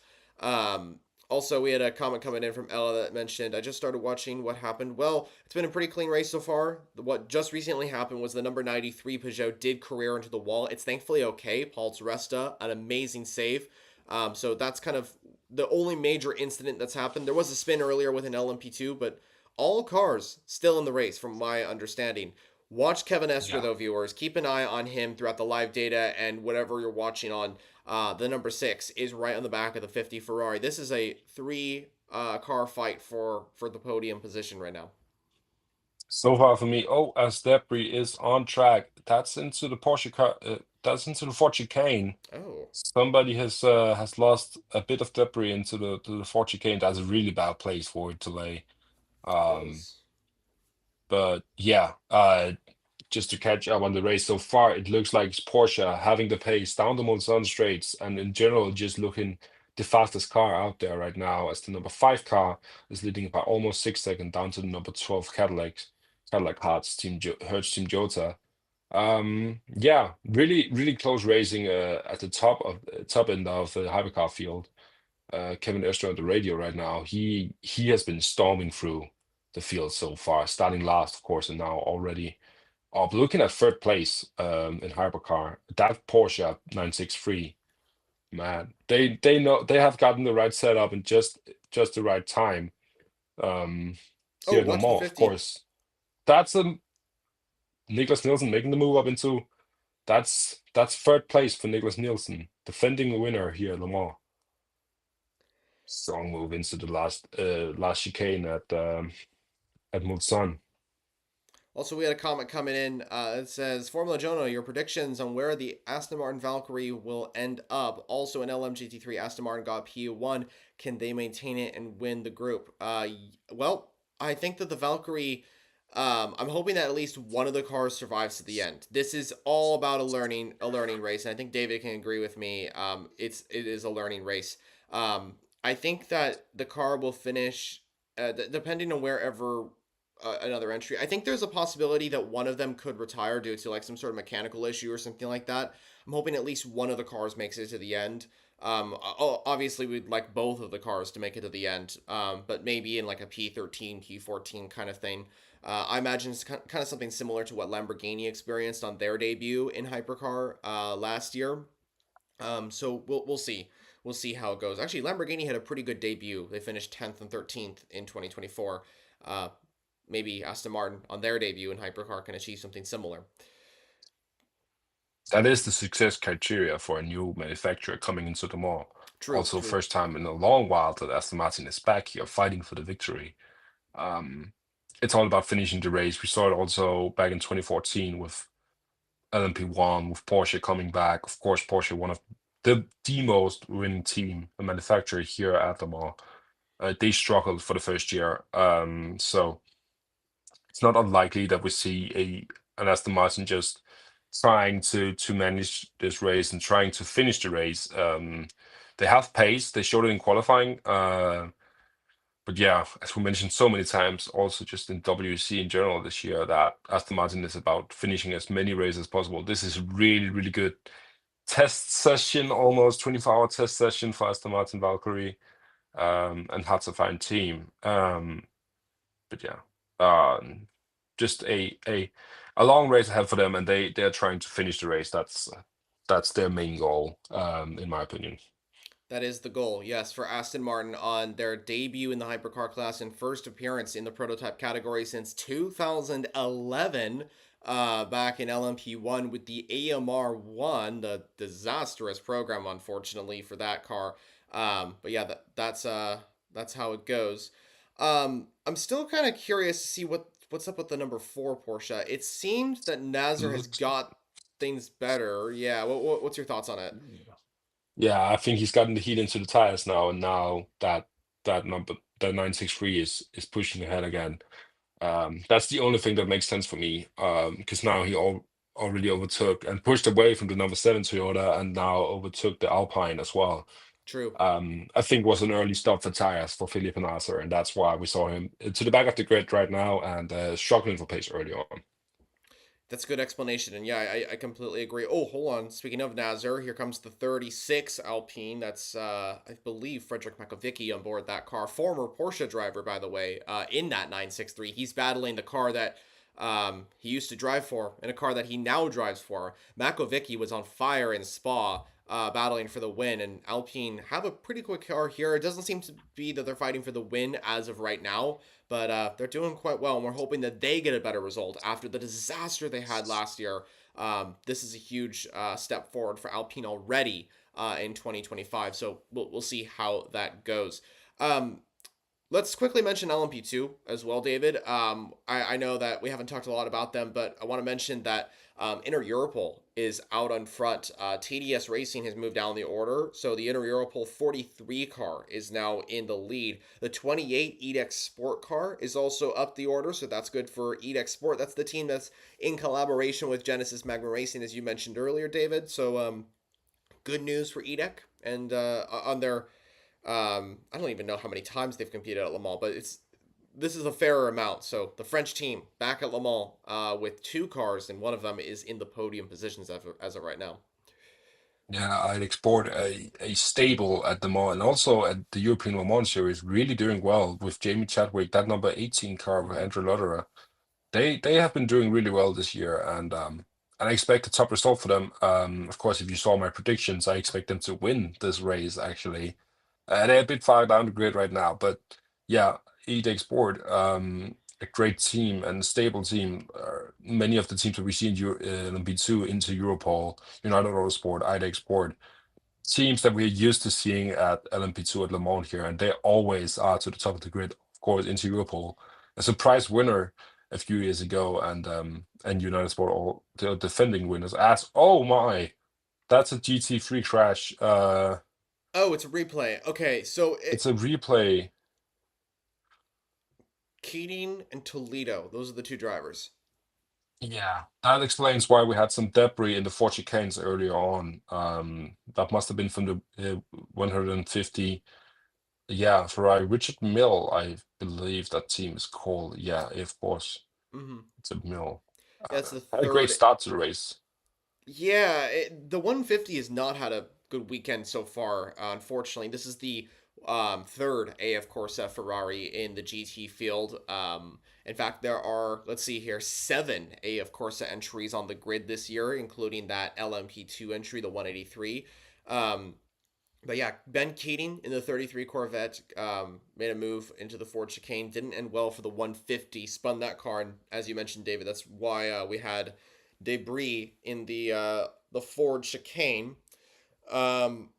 Also, we had a comment coming in from Ella that mentioned, I just started watching what happened. Well, it's been a pretty clean race so far. What just recently happened was the number 93 Peugeot did career into the wall. It's thankfully okay. Paul di Resta, an amazing save. So that's kind of the only major incident that's happened. There was a spin earlier with an LMP2, but all cars still in the race, from my understanding. Watch Kevin Estre, Yeah. though, viewers. Keep an eye on him throughout the live data and whatever you're watching on. The number 6 is right on the back of the 50 Ferrari. This is a 3 car fight for the podium position right now. So far for me, oh, as debris is on track. That's into the Porsche car. That's into the Ford chicane. Oh, Somebody has lost a bit of debris into the Ford chicane. That's a really bad place for it to lay. it Um, is. but yeah, just to catch up on the race so far, it looks like it's Porsche having the pace down the Mulsanne straights, and in general, just looking the fastest car out there right now. As the number 5 car is leading by almost 6 seconds down to the number 12 Cadillac Hertz Team Jota. Yeah, really, really close racing at the top end of the hypercar field. Kevin Estre on the radio right now. He has been storming through the field so far, starting last, of course, and now already up. Looking at third place in hypercar, that Porsche 963, man, they know they have gotten the right setup and just the right time. Oh, Here at Le watch the Mans, of 50. course. That's Niklas Nielsen making the move up into that's third place for Niklas Nielsen, defending winner here at Le Mans. Strong move into the last chicane at Mulsanne. Also, we had a comment coming in. It says, Formula Jonah, your predictions on where the Aston Martin Valkyrie will end up. Also, in LMGT3, Aston Martin got P1. Can they maintain it and win the group? Well, I think that the Valkyrie. I'm hoping that at least one of the cars survives to the end. This is all about a learning race, and I think David can agree with me. It is a learning race. I think that the car will finish, depending on wherever another entry. I think there's a possibility that one of them could retire due to like some sort of mechanical issue or something like that. I'm hoping at least one of the cars makes it to the end. Obviously, we'd like both of the cars to make it to the end, but maybe in like a P13, P14 kind of thing. I imagine it's kind of something similar to what Lamborghini experienced on their debut in Hypercar last year. So we'll see. We'll see how it goes. Actually, Lamborghini had a pretty good debut. They finished 10th and 13th in 2024. Uh, Maybe Aston Martin on their debut in hypercar can achieve something similar. That is the success criteria for a new manufacturer coming into the mall. True, Also, true. first time in a long while that Aston Martin is back here fighting for the victory. Um, it's all about finishing the race. We saw it also back in 2014 with LMP1, with Porsche coming back. Of course, Porsche, one of the most winning team, a manufacturer here at the mall. They struggled for the first year. So it's not unlikely that we see an Aston Martin just trying to manage this race and trying to finish the race. They have pace. They showed it in qualifying. But yeah, as we mentioned so many times, also just in WC in general this year, that Aston Martin is about finishing as many races as possible. This is really, really good test session, almost 24-hour test session for Aston Martin Valkyrie, and hard to find team. But yeah, just a long race ahead for them, and they're trying to finish the race. That's their main goal, in my opinion. That is the goal, yes, for Aston Martin on their debut in the hypercar class and first appearance in the prototype category since 2011, back in LMP1 with the AMR1, the disastrous program, unfortunately, for that car. But yeah, that's how it goes. I'm still kind of curious to see what's up with the number 4 Porsche. It seems that Nazar has Looks, got things better. Yeah, what's your thoughts on it? yeah, I think he's gotten the heat into the tires now, and now that number that 963 is pushing ahead again. That's the only thing that makes sense for me. Because now already overtook and pushed away from the number 7 Toyota, and now overtook the Alpine as well. True. I think was an early stop for tires for Philippe Nasser, and that's why we saw him to the back of the grid right now and struggling for pace early on. That's a good explanation. And yeah, I completely agree. Oh, hold on. Speaking of Nazar, here comes the 36 Alpine. That's, I believe, Frederick Makovicky on board that car. Former Porsche driver, by the way, in that 963. He's battling the car that he used to drive for and a car that he now drives for. Makovicky was on fire in Spa. Battling for the win, and Alpine have a pretty quick car here. It doesn't seem to be that they're fighting for the win as of right now, but they're doing quite well, and we're hoping that they get a better result after the disaster they had last year. This is a huge step forward for Alpine already in 2025, so we'll see how that goes. Um, Let's quickly mention LMP2 as well, David. I know that we haven't talked a lot about them, but I want to mention that Inter Europol is out on front. TDS Racing has moved down the order, so the Inter Europol 43 car is now in the lead. The 28 EDEX Sport car is also up the order, so that's good for EDEX Sport. That's the team that's in collaboration with Genesis Magma Racing, as you mentioned earlier, David. So good news for EDEC and on their I don't even know how many times they've competed at Le Mans, but it's this is a fairer amount. So the French team back at Le Mans with two cars, and one of them is in the podium positions as of right now. Yeah, I'd export a stable at the moment, and also at the European Le Mans Series, really doing well with Jamie Chadwick, that number 18 car with Andrew Lutterer. They have been doing really well this year, and I expect a top result for them. Of course, if you saw my predictions, I expect them to win this race actually. They're a bit far down the grid right now, but yeah, E-Take Sport, a great team and stable team. Many of the teams that we see in LMP2 into Europol, United Autosport, E-Take Sport, teams that we're used to seeing at LMP2 at Le Mans here, and they always are to the top of the grid, of course, into Europol. A surprise winner a few years ago, and United Sport, all the defending winners. As oh my, that's a GT3 crash. Oh, it's a replay. Okay, so It's a replay. Keating and Toledo, those are the two drivers. Yeah, that explains why we had some debris in the Ford chicanes earlier on. That must have been from the 150. Yeah, Ferrari. Richard Mill, I believe that team is called. Yeah, of course, Mm-hmm. it's a Mill. Yeah, it's the Had a great third. start to the race. Yeah, the 150 has not had a good weekend so far. Unfortunately, this is the third AF Corsa Ferrari in the GT field. In fact, there are, let's see here, seven AF Corsa entries on the grid this year, including that LMP2 entry, the 183. Um, but yeah, Ben Keating in the 33 Corvette made a move into the Ford chicane. Didn't end well for the 150. Spun that car, and as you mentioned, David, that's why we had debris in the Ford chicane. Um,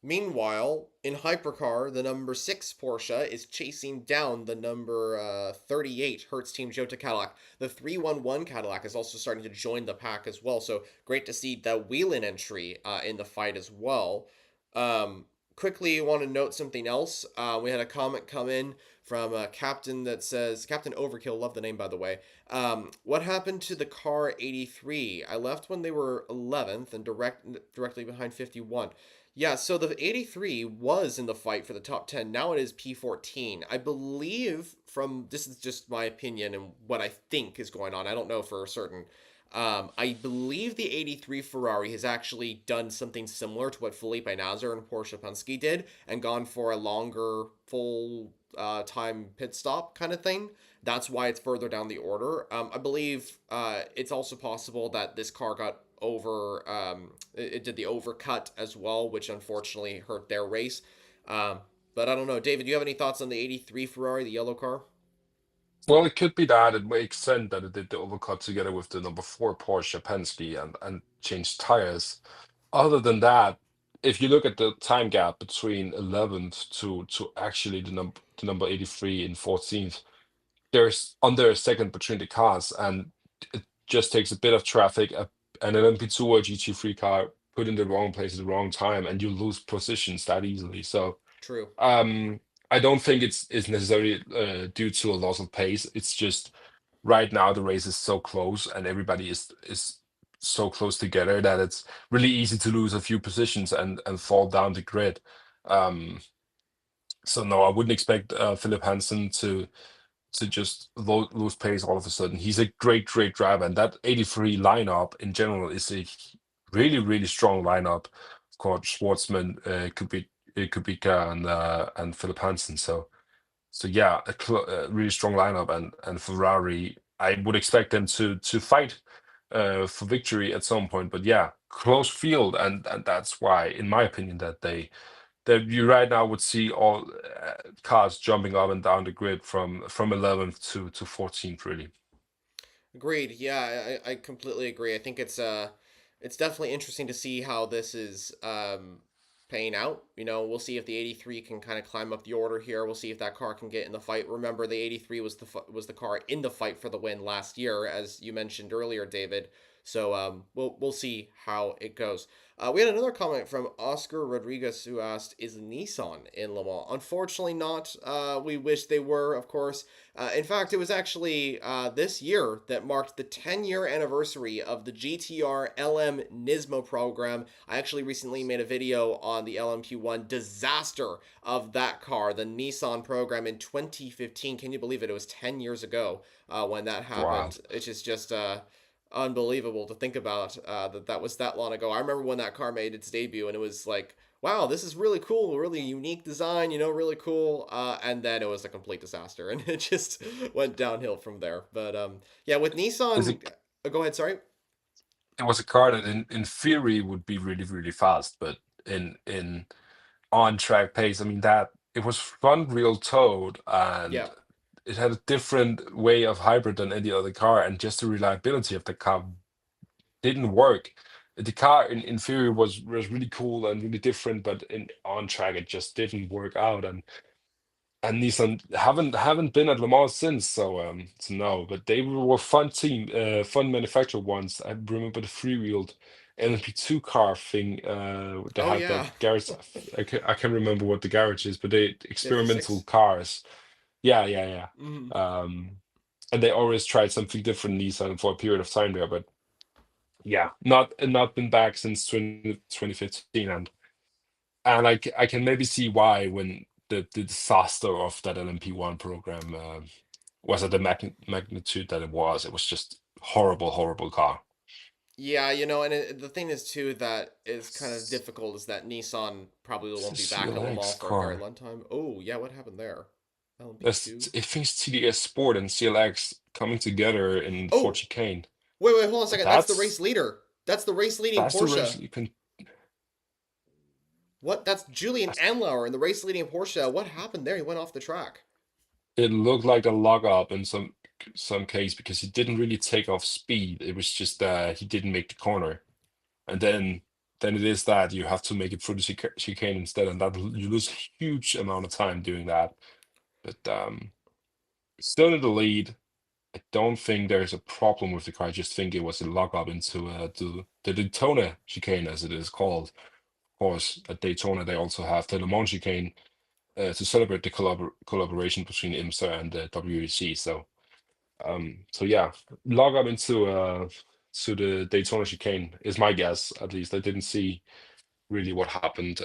Meanwhile, in Hypercar, the number 6 Porsche is chasing down the number 38 Hertz Team Jota Cadillac. The 311 Cadillac is also starting to join the pack as well, so great to see the Whelan entry in the fight as well. Quickly, want to note something else. We had a comment come in from a captain that says, Captain Overkill, love the name by the way. What happened to the car 83? I left when they were 11th and directly behind 51. Yeah, so the 83 was in the fight for the top 10. Now it is P14. I believe from this is just my opinion and what I think is going on. I don't know for certain. I believe the 83 Ferrari has actually done something similar to what Felipe Nasr and Porsche Penske did and gone for a longer full time pit stop kind of thing. That's why it's further down the order. I believe it's also possible that this car got it did the overcut as well, which unfortunately hurt their race. But I don't know. David, do you have any thoughts on the 83 Ferrari, the yellow car? Well, it could be that it makes sense that it did the overcut together with the number 4 Porsche Penske and changed tires. Other than that, if you look at the time gap between 11th to actually the number 83 in 14th, there's under a second between the cars, and it just takes a bit of traffic, an LMP2 or GT3 car put in the wrong place at the wrong time, and you lose positions that easily. So True. um, I don't think it's necessarily due to a loss of pace. It's just right now the race is so close and everybody is so close together that it's really easy to lose a few positions and fall down the grid. Um, so no, I wouldn't expect Philip Hansen to just lose pace all of a sudden. He's a great driver, and that 83 lineup in general is a really strong lineup. Of course, Schwartzman, Kubica, and Philip Hansen. So yeah, a really strong lineup, and Ferrari. I would expect them to fight for victory at some point. But yeah, close field, and that's why, in my opinion, that you right now would see all cars jumping up and down the grid from 11th to 14th, really. Agreed. Yeah, I completely agree. I think it's definitely interesting to see how this is paying out. we'll see if the 83 can kind of climb up the order here. We'll see if that car can get in the fight. Remember, the 83 was the car in the fight for the win last year, as you mentioned earlier, David. So we'll see how it goes. We had another comment from Oscar Rodriguez who asked, "Is Nissan in Le Mans?" Unfortunately, not. We wish they were, of course. In fact, it was actually this year that marked the 10-year anniversary of the GTR LM Nismo program. I actually recently made a video on the LMP1 disaster of that car, the Nissan program in 2015. Can you believe it? It was 10 years ago when that Wow. happened. It's just unbelievable to think about that was that long ago. I remember when that car made its debut, and it was like, wow, this is really cool, really unique design, really cool. And then it was a complete disaster, and it just went downhill from there. But yeah, with Is Nissan, it go ahead. Sorry. it was a car that in theory would be really, really fast, but in on track pace, I mean that it was front wheel towed and Yeah. it had a different way of hybrid than any other car, and just the reliability of the car didn't work. The car in theory was really cool and really different, but in on track it just didn't work out. And Nissan haven't been at Le Mans since, so no. But they were a fun team, fun manufacturer once. I remember the three-wheeled LMP2 car thing. They Oh had that yeah. garage. I can't remember what the garage is, but they The experimental V6. cars. Yeah, yeah, Mm-hmm. yeah. And they always tried something different, Nissan, for a period of time there. But yeah, not been back since 2015, and I can maybe see why when the disaster of that LMP1 program was at the magnitude that it was. It was just horrible, horrible car. Yeah, and the thing is too that is kind of It's, difficult is that Nissan probably it's a won't be back at Le CLX Mans for a very car. long time. Oh yeah, what happened there? That's LMP2. it thinks TDS Sport and CLX coming together in Fort Oh, Chicane. wait, hold on a But second. That's the race leader. That's the race leading that's the race Porsche. you can. What? That's Julian Andlauer in the race leading Porsche. What happened there? He went off the track. It looked like a log up in some case because he didn't really take off speed. It was just he didn't make the corner. And then it is that you have to make it through the chicane instead, and that you lose a huge amount of time doing that. But still in the lead. I don't think there's a problem with the car. I just think it was a log up into the Daytona chicane, as it is called. Of course, at Daytona they also have the Le Mans chicane to celebrate the collaboration between IMSA and the WEC. So yeah, log up into to the Daytona chicane is my guess. At least I didn't see really what happened.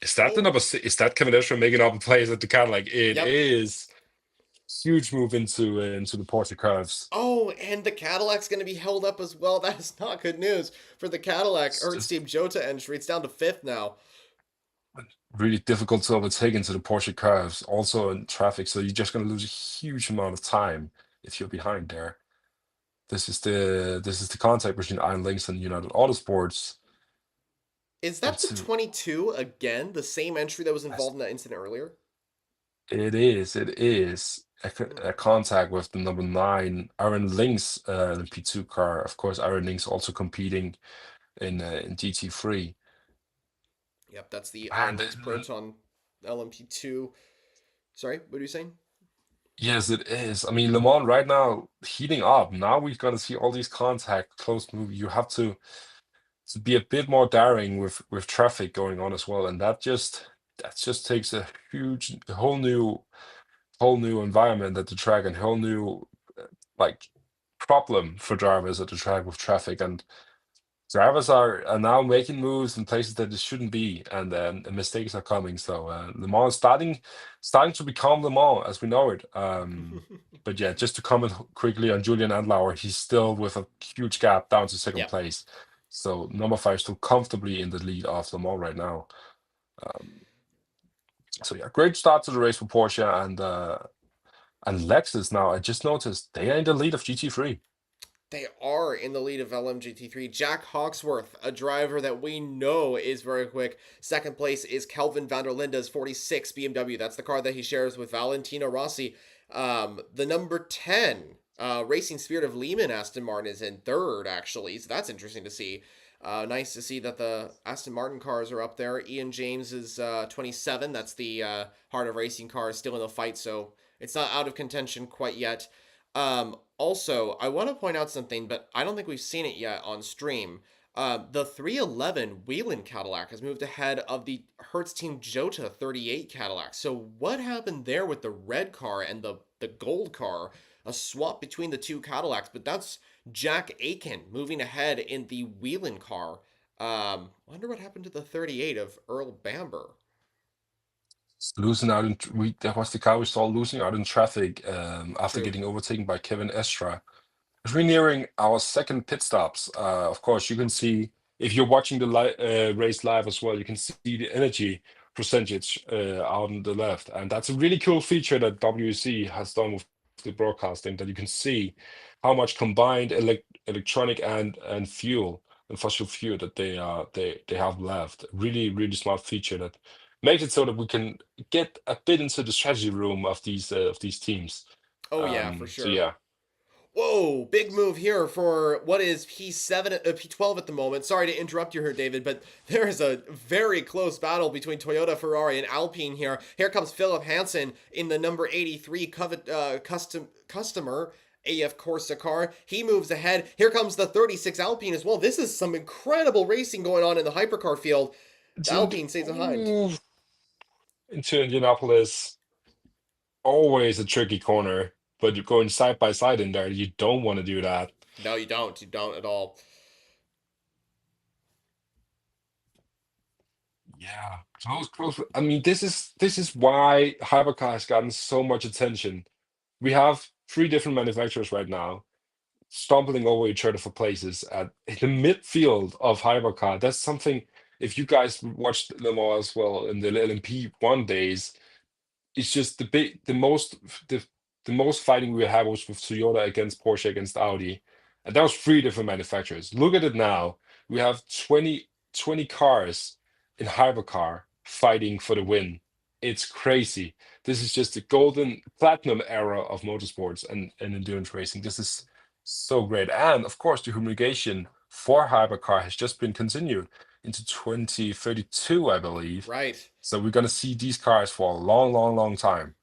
Is that the Oh, number six? Is that Kevin Estre making up a plays at the Cadillac? It yep. is huge move into the Porsche curves. Oh, and the Cadillac's going to be held up as well. That is not good news for the Cadillac It's Ernst just Team Jota entry. It's down to fifth now. really difficult to overtake into the Porsche curves, also in traffic. So you're just going to lose a huge amount of time if you're behind there. This is the contact between Iron Links and United Autosports. Is that the It's 22 again? The same entry that was involved in that incident earlier? it is Hmm. a contact with the number nine Aaron Links P2 car. Of course, Aaron Links also competing in GT3. Yep, that's the Iron And Lynx Proton LMP2. Sorry, what are you saying? yes, it is. I mean, Le Mans right now heating up. Now we're gonna see all these contact close move. You have to be a bit more daring with traffic going on as well, and that just takes a huge, whole new environment at the track and whole new like problem for drivers at the track with traffic. And drivers are now making moves in places that they shouldn't be, and mistakes are coming. So Le Mans is starting to become Le Mans as we know it. But yeah, just to comment quickly on Julian Andlauer, he's still with a huge gap down to second Yep. place. So number five still comfortably in the lead of Le Mans right now. Um, so yeah, great start to the race for Porsche and Lexus. Now I just noticed they are in the lead of GT3. They are in the lead of LMGT3. Jack Hawksworth, a driver that we know is very quick. Second place is Kelvin van der Linde's 46 BMW. That's the car that he shares with Valentino Rossi. The number 10 Racing Spirit of Lehman Aston Martin is in third, actually. So that's interesting to see. Nice to see that the Aston Martin cars are up there. Ian James is 27. That's the Heart of Racing car, still in the fight, so it's not out of contention quite yet. Also, I want to point out something, but I don't think we've seen it yet on stream. The 311 Whelen Cadillac has moved ahead of the Hertz Team Jota 38 Cadillac. So what happened there with the red car and the gold car? A swap between the two Cadillacs, but that's Jack Aiken moving ahead in the Whelen car. Wonder what happened to the 38 of Earl Bamber. Losing out in that was the car we saw losing out in traffic after True. getting overtaken by Kevin Estra. As we're nearing our second pit stops, of course, you can see if you're watching the race live as well, you can see the energy percentage out on the left, and that's a really cool feature that WEC has done with the broadcasting. That you can see how much combined electronic and fuel and fossil fuel that they have left. Really, really smart feature that makes it so that we can get a bit into the strategy room of these teams. Oh yeah, for So sure. yeah. Whoa, big move here for what is P7, P12 at the moment. Sorry to interrupt you here, David, but there is a very close battle between Toyota, Ferrari, and Alpine here. Here comes Philip Hansen in the number 83 customer AF Corsa car. He moves ahead. Here comes the 36 Alpine as well. This is some incredible racing going on in the hypercar field. The Into, Alpine stays behind. ooh, into Indianapolis, always a tricky corner, but you're going side by side in there. You don't want to do that. No, you don't. You don't at all. Yeah, close, close. I mean, this is why Hypercar has gotten so much attention. We have three different manufacturers right now stumbling over each other for places at in the midfield of Hypercar. That's something. If you guys watched Le Mans as well in the LMP1 days, it's just the the most fighting we had was with Toyota against Porsche against Audi, and that was three different manufacturers. Look at it now. We have 20 cars in hypercar fighting for the win. It's crazy. This is just the golden platinum era of motorsports and endurance racing. This is so great. And of course, the homologation for hypercar has just been continued into 2032, I believe. Right. So we're gonna see these cars for a long, long, long time.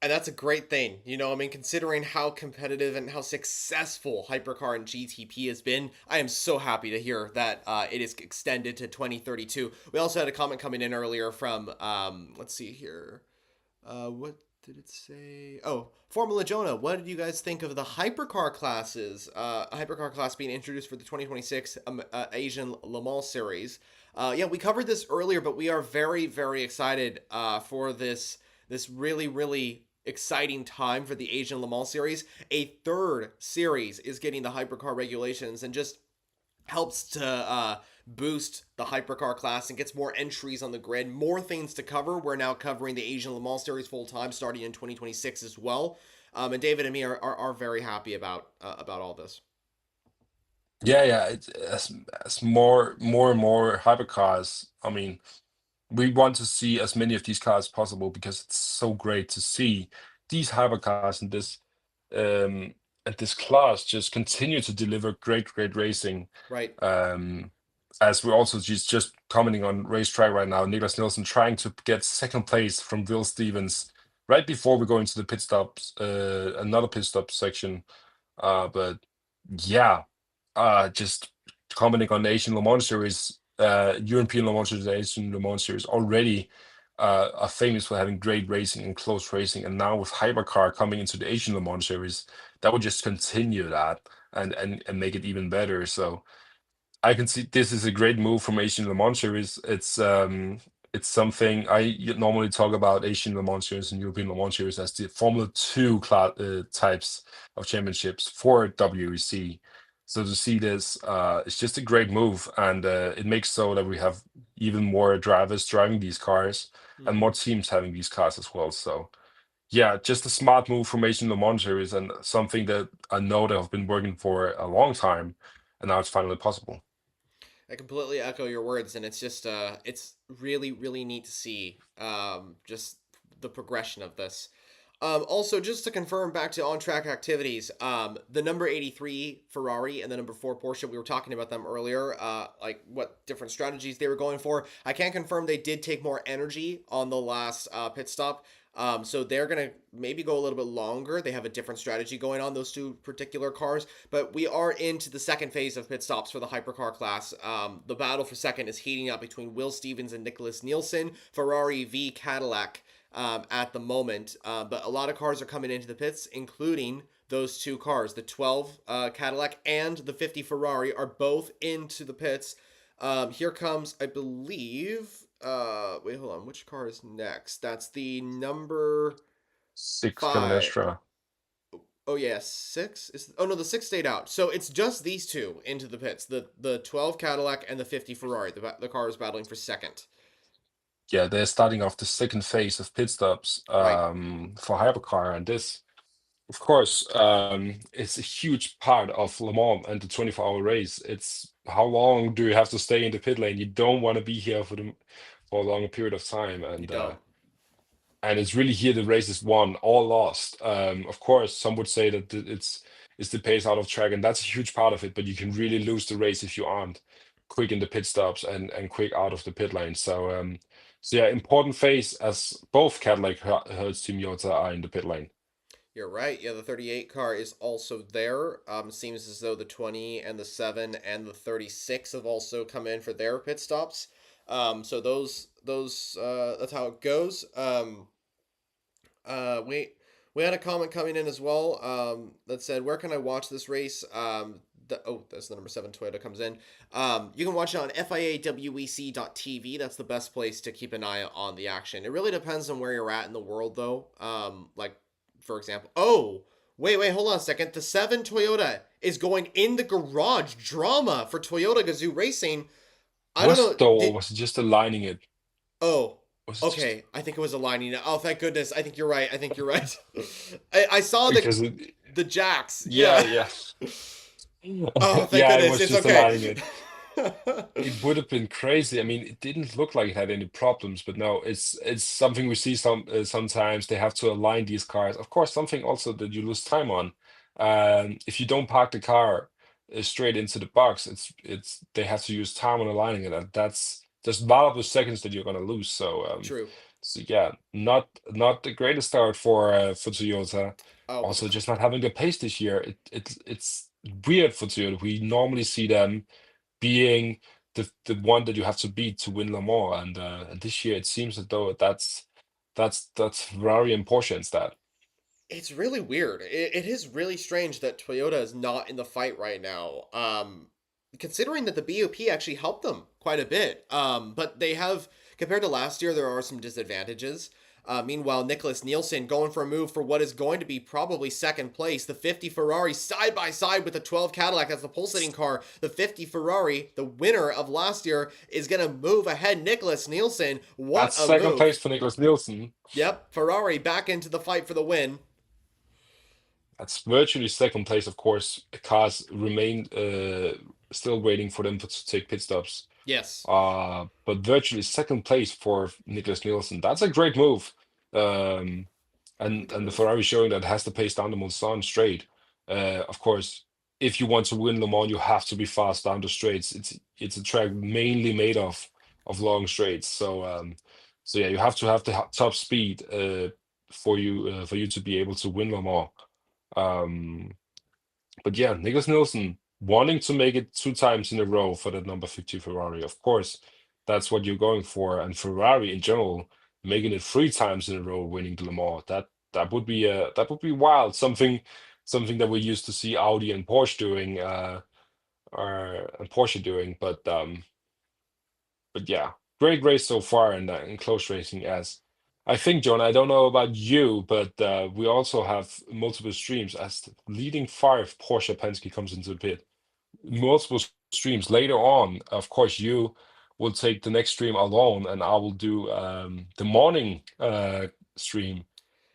And that's a great thing. I mean, considering how competitive and how successful Hypercar and GTP has been, I am so happy to hear that it is extended to 2032. We also had a comment coming in earlier from, let's see here. What did it say? Oh, formulajonah. What did you guys think of the hypercar classes? A hypercar class being introduced for the 2026 Asian Le Mans series. Yeah, we covered this earlier, but we are very, very excited for this really, really exciting time for the Asian Le Mans series. A third series is getting the hypercar regulations and just helps to boost the hypercar class and gets more entries on the grid, more things to cover. We're now covering the Asian Le Mans series full time starting in 2026 as well. And David and me are very happy about all this. Yeah, yeah. It's as more and more hypercars. I mean, we want to see as many of these cars as possible because it's so great to see these hypercars um and this class just continue to deliver great racing. Right. Um, as we're also just commenting on racetrack right now, Niklas Nielsen trying to get second place from Will Stevens right before we go into the pit stops, another pit stop section. But yeah, just commenting on the Asian Le Mans Series, European Le Mans Series, the Asian Le Mans Series already are famous for having great racing and close racing, and now with Hypercar coming into the Asian Le Mans Series, that would just continue that and make it even better. So I can see this is a great move from Asian Le Mans Series. It's something normally talk about Asian Le Mans Series and European Le Mans Series as the Formula 2 types of championships for WEC. So to see this, it's just a great move, and it makes so that we have even more drivers driving these cars and Mm-hmm. more teams having these cars as well. So yeah, just a smart move from Asian Le Mans Series and something that I know they have been working for a long time, and now it's finally possible. I completely echo your words, and it's really, really neat to see just the progression of this. Also, just to confirm back to on-track activities, the number 83 Ferrari and the number 4 Porsche, we were talking about them earlier, like what different strategies they were going for. I can confirm they did take more energy on the last pit stop. So they're going to maybe go a little bit longer. They have a different strategy going on, those two particular cars. But we are into the second phase of pit stops for the hypercar class. The battle for second is heating up between Will Stevens and Nicholas Nielsen, Ferrari v Cadillac at the moment. But a lot of cars are coming into the pits, including those two cars. The 12 Cadillac and the 50 Ferrari are both into the pits. Here comes, I believe. Wait, hold on. Which car is next? That's the number Six coming five. extra. Oh yeah, six is. Oh no, the six stayed out. So it's just these two into the pits. The 12 Cadillac and the 50 Ferrari. The car is battling for second. Yeah, they're starting off the second phase of pit stops Right. for hypercar, and this, of course, it's a huge part of Le Mans and the 24-hour race. It's how long do you have to stay in the pit lane? You don't want to be here for a longer period of time, You don't. and it's really here the race is won or lost. Of course, some would say that it's the pace out of track, and that's a huge part of it. But you can really lose the race if you aren't quick in the pit stops and quick out of the pit lane. So yeah, important phase as both Cadillac Hertz Team Toyota are in the pit lane. You're right. Yeah, the 38 car is also there. Seems as though the 20 and the 7 and the 36 have also come in for their pit stops. So those that's how it goes. We had a comment coming in as well. That said, where can I watch this race? That's the number 7 Toyota comes in. You can watch it on FIAWEC.tv. That's the best place to keep an eye on the action. It really depends on where you're at in the world, though. Like for example, wait, hold on a second. The 7 Toyota is going in the garage. Drama for Toyota Gazoo Racing. I don't Was know. it though, or was it just aligning it? Oh, Was it just okay. I think it was aligning. Oh, thank goodness. I think you're right. I think you're right. I saw because the jacks. yeah, Yeah. yeah. Oh, thank Yeah, it goodness. was It's just okay. aligning it. It would have been crazy. I mean, it didn't look like it had any problems, but no, it's something we see sometimes. They have to align these cars. Of course, something also that you lose time on. If you don't park the car straight into the box, it's they have to use time on aligning it, and that's just valuable seconds that you're gonna lose. True. So yeah, not the greatest start for Toyota. Oh, but the Also, just not having the pace this year. It's weird for Toyota. We normally see them being the one that you have to beat to win Le Mans. And this year it seems as though that's very important instead. it's really weird. It is really strange that Toyota is not in the fight right now. Considering that the BOP actually helped them quite a bit. But they have, compared to last year, there are some disadvantages. Meanwhile, Nicholas Nielsen going for a move for what is going to be probably second place. The 50 Ferrari side by side with the 12 Cadillac as the pole sitting car. The 50 Ferrari, the winner of last year, is going to move ahead. Nicholas Nielsen, what That's a second place move. for Nicholas Nielsen. Yep, Ferrari back into the fight for the win. That's virtually second place, of course. Cars remain still waiting for them to take pit stops. Yes, But virtually second place for Nicholas Nielsen. That's a great move. Um, really and good the move. Ferrari showing that it has to pace down the Mulsanne straight. Of course, if you want to win Le Mans, you have to be fast down the straights. It's a track mainly made of long straights. So yeah, you have to have the top speed for you to be able to win Le Mans. Um, but yeah, Nicholas Nielsen wanting to make it two times in a row for that number 50 Ferrari. Of course, that's what you're going for. And Ferrari in general, making it three times in a row, winning the Le Mans. That would be wild. Something that we used to see Audi and Porsche doing, or and Porsche doing. But yeah, great race so far in close racing. As I think, John, I don't know about you, but we also have multiple streams as the leading five Porsche Penske comes into the pit. Multiple streams later on. Of course, you will take the next stream alone, and I will do the morning stream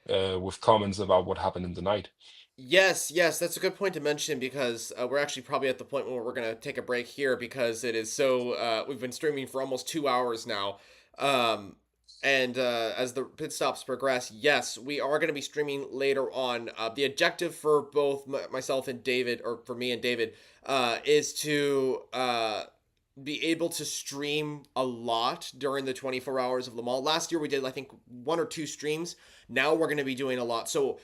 with comments about what happened in the night. Yes, that's a good point to mention because we're actually probably at the point where we're gonna take a break here because it is so. We've been streaming for almost 2 hours now. Um, And as the pit stops progress, yes, we are going to be streaming later on. The objective for both myself and David, or for me and David, is to be able to stream a lot during the 24 hours of Le Mans. Last year we did, I think, 1 or 2 streams. Now we're going to be doing a lot. So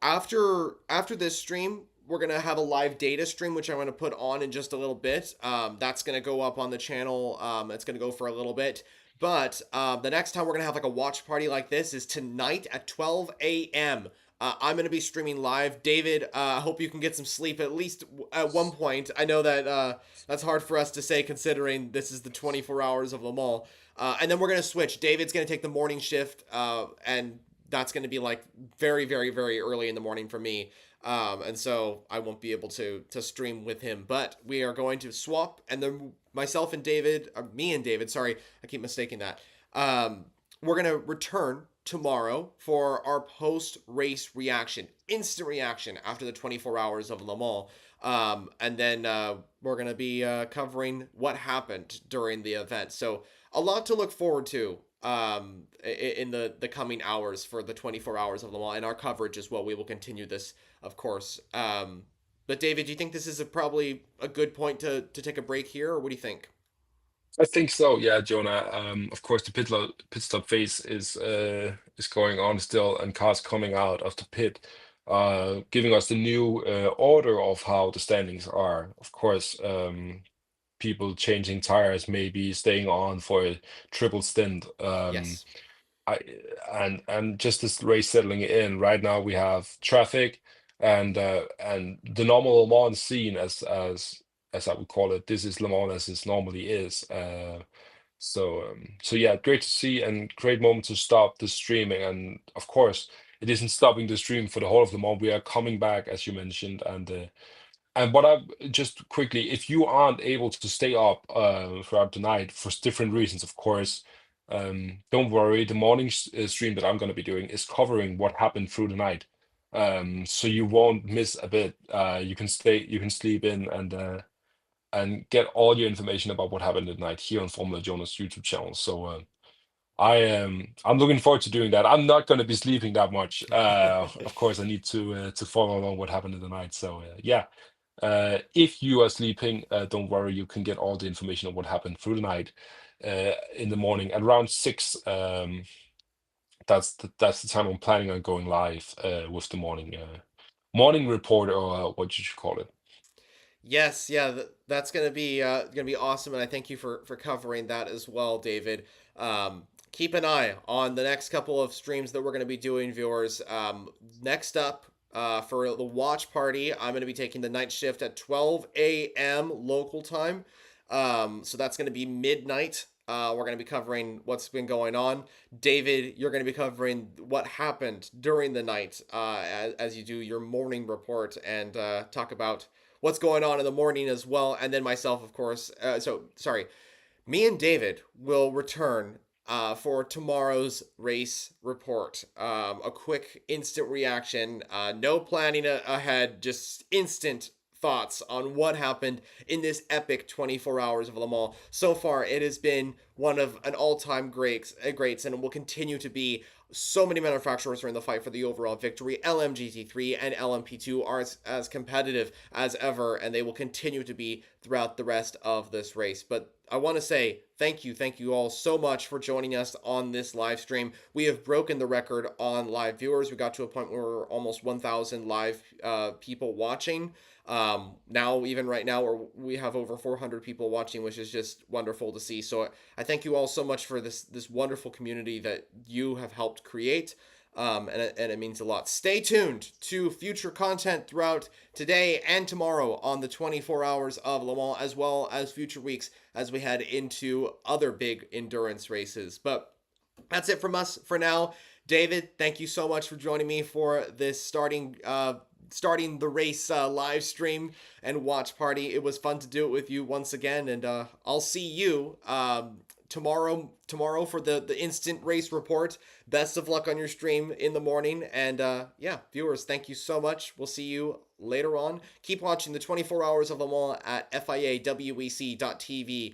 after this stream, we're gonna have a live data stream, which I'm gonna put on in just a little bit. That's gonna go up on the channel. It's gonna go for a little bit. But the next time we're gonna have like a watch party like this is tonight at 12 a.m. I'm gonna be streaming live. David, I hope you can get some sleep at least at one point. I know that that's hard for us to say considering this is the 24 hours of Le Mans. And then we're gonna switch. David's gonna take the morning shift, and that's going to be like very, very, very early in the morning for me. And so I won't be able to stream with him. But we are going to swap, and then myself and David, me and David, sorry, I keep mistaking that. We're going to return tomorrow for our post race reaction, instant reaction after the 24 hours of Le Mans. And then we're going to be covering what happened during the event. So a lot to look forward to in the coming hours for the 24 hours of Le Mans and our coverage as well. We will continue this, of course. But David, do you think this is probably a good point to take a break here, or what do you think? I think so, yeah, Jonah. Of course, the pit stop phase is going on still, and cars coming out of the pit, giving us the new order of how the standings are. Of course, people changing tires, maybe staying on for a triple stint. Yes. I and just this race settling in. Right now, we have traffic and the normal Le Mans scene, as I would call it. This is Le Mans as it normally is. So yeah, great to see and great moment to stop the streaming. And of course, it isn't stopping the stream for the whole of Le Mans. We are coming back, as you mentioned, and what I just quickly, if you aren't able to stay up throughout the night for different reasons, of course, don't worry. The morning stream that I'm going to be doing is covering what happened through the night, so you won't miss a bit. You can stay, you can sleep in, and get all your information about what happened at night here on Formula Jonah's YouTube channel. So I'm looking forward to doing that. I'm not going to be sleeping that much. Of course, I need to follow along what happened in the night. So yeah. If you are sleeping, don't worry, you can get all the information on what happened through the night in the morning at around 6. That's the time I'm planning on going live with the morning report, or what you should call it. Yes, yeah, that's gonna be awesome, and I thank you for covering that as well, David. Keep an eye on the next couple of streams that we're gonna be doing, viewers. Next up, for the watch party, I'm gonna be taking the night shift at 12 a.m. local time. So that's gonna be midnight. We're going to be covering what's been going on. David, you're going to be covering what happened during the night as you do your morning report and talk about what's going on in the morning as well. And then myself, of course. Sorry. Me and David will return for tomorrow's race report. A quick instant reaction, no planning ahead, just instant thoughts on what happened in this epic 24 hours of Le Mans. So far, it has been one of an all-time greats, and it will continue to be. So many manufacturers are in the fight for the overall victory. LMGT3 and LMP2 are as competitive as ever, and they will continue to be throughout the rest of this race. But I want to say thank you all so much for joining us on this live stream. We have broken the record on live viewers. We got to a point where we're almost 1,000 live people watching. Now, even right now, we have over 400 people watching, which is just wonderful to see. So I thank you all so much for this wonderful community that you have helped create. And it means a lot. Stay tuned to future content throughout today and tomorrow on the 24 hours of Le Mans, as well as future weeks as we head into other big endurance races. But that's it from us for now. David, thank you so much for joining me for this starting the race live stream and watch party. It was fun to do it with you once again, and I'll see you tomorrow for the instant race report. Best of luck on your stream in the morning, and yeah, viewers, thank you so much. We'll see you later on. Keep watching the 24 hours of Le Mans at FIAWEC.tv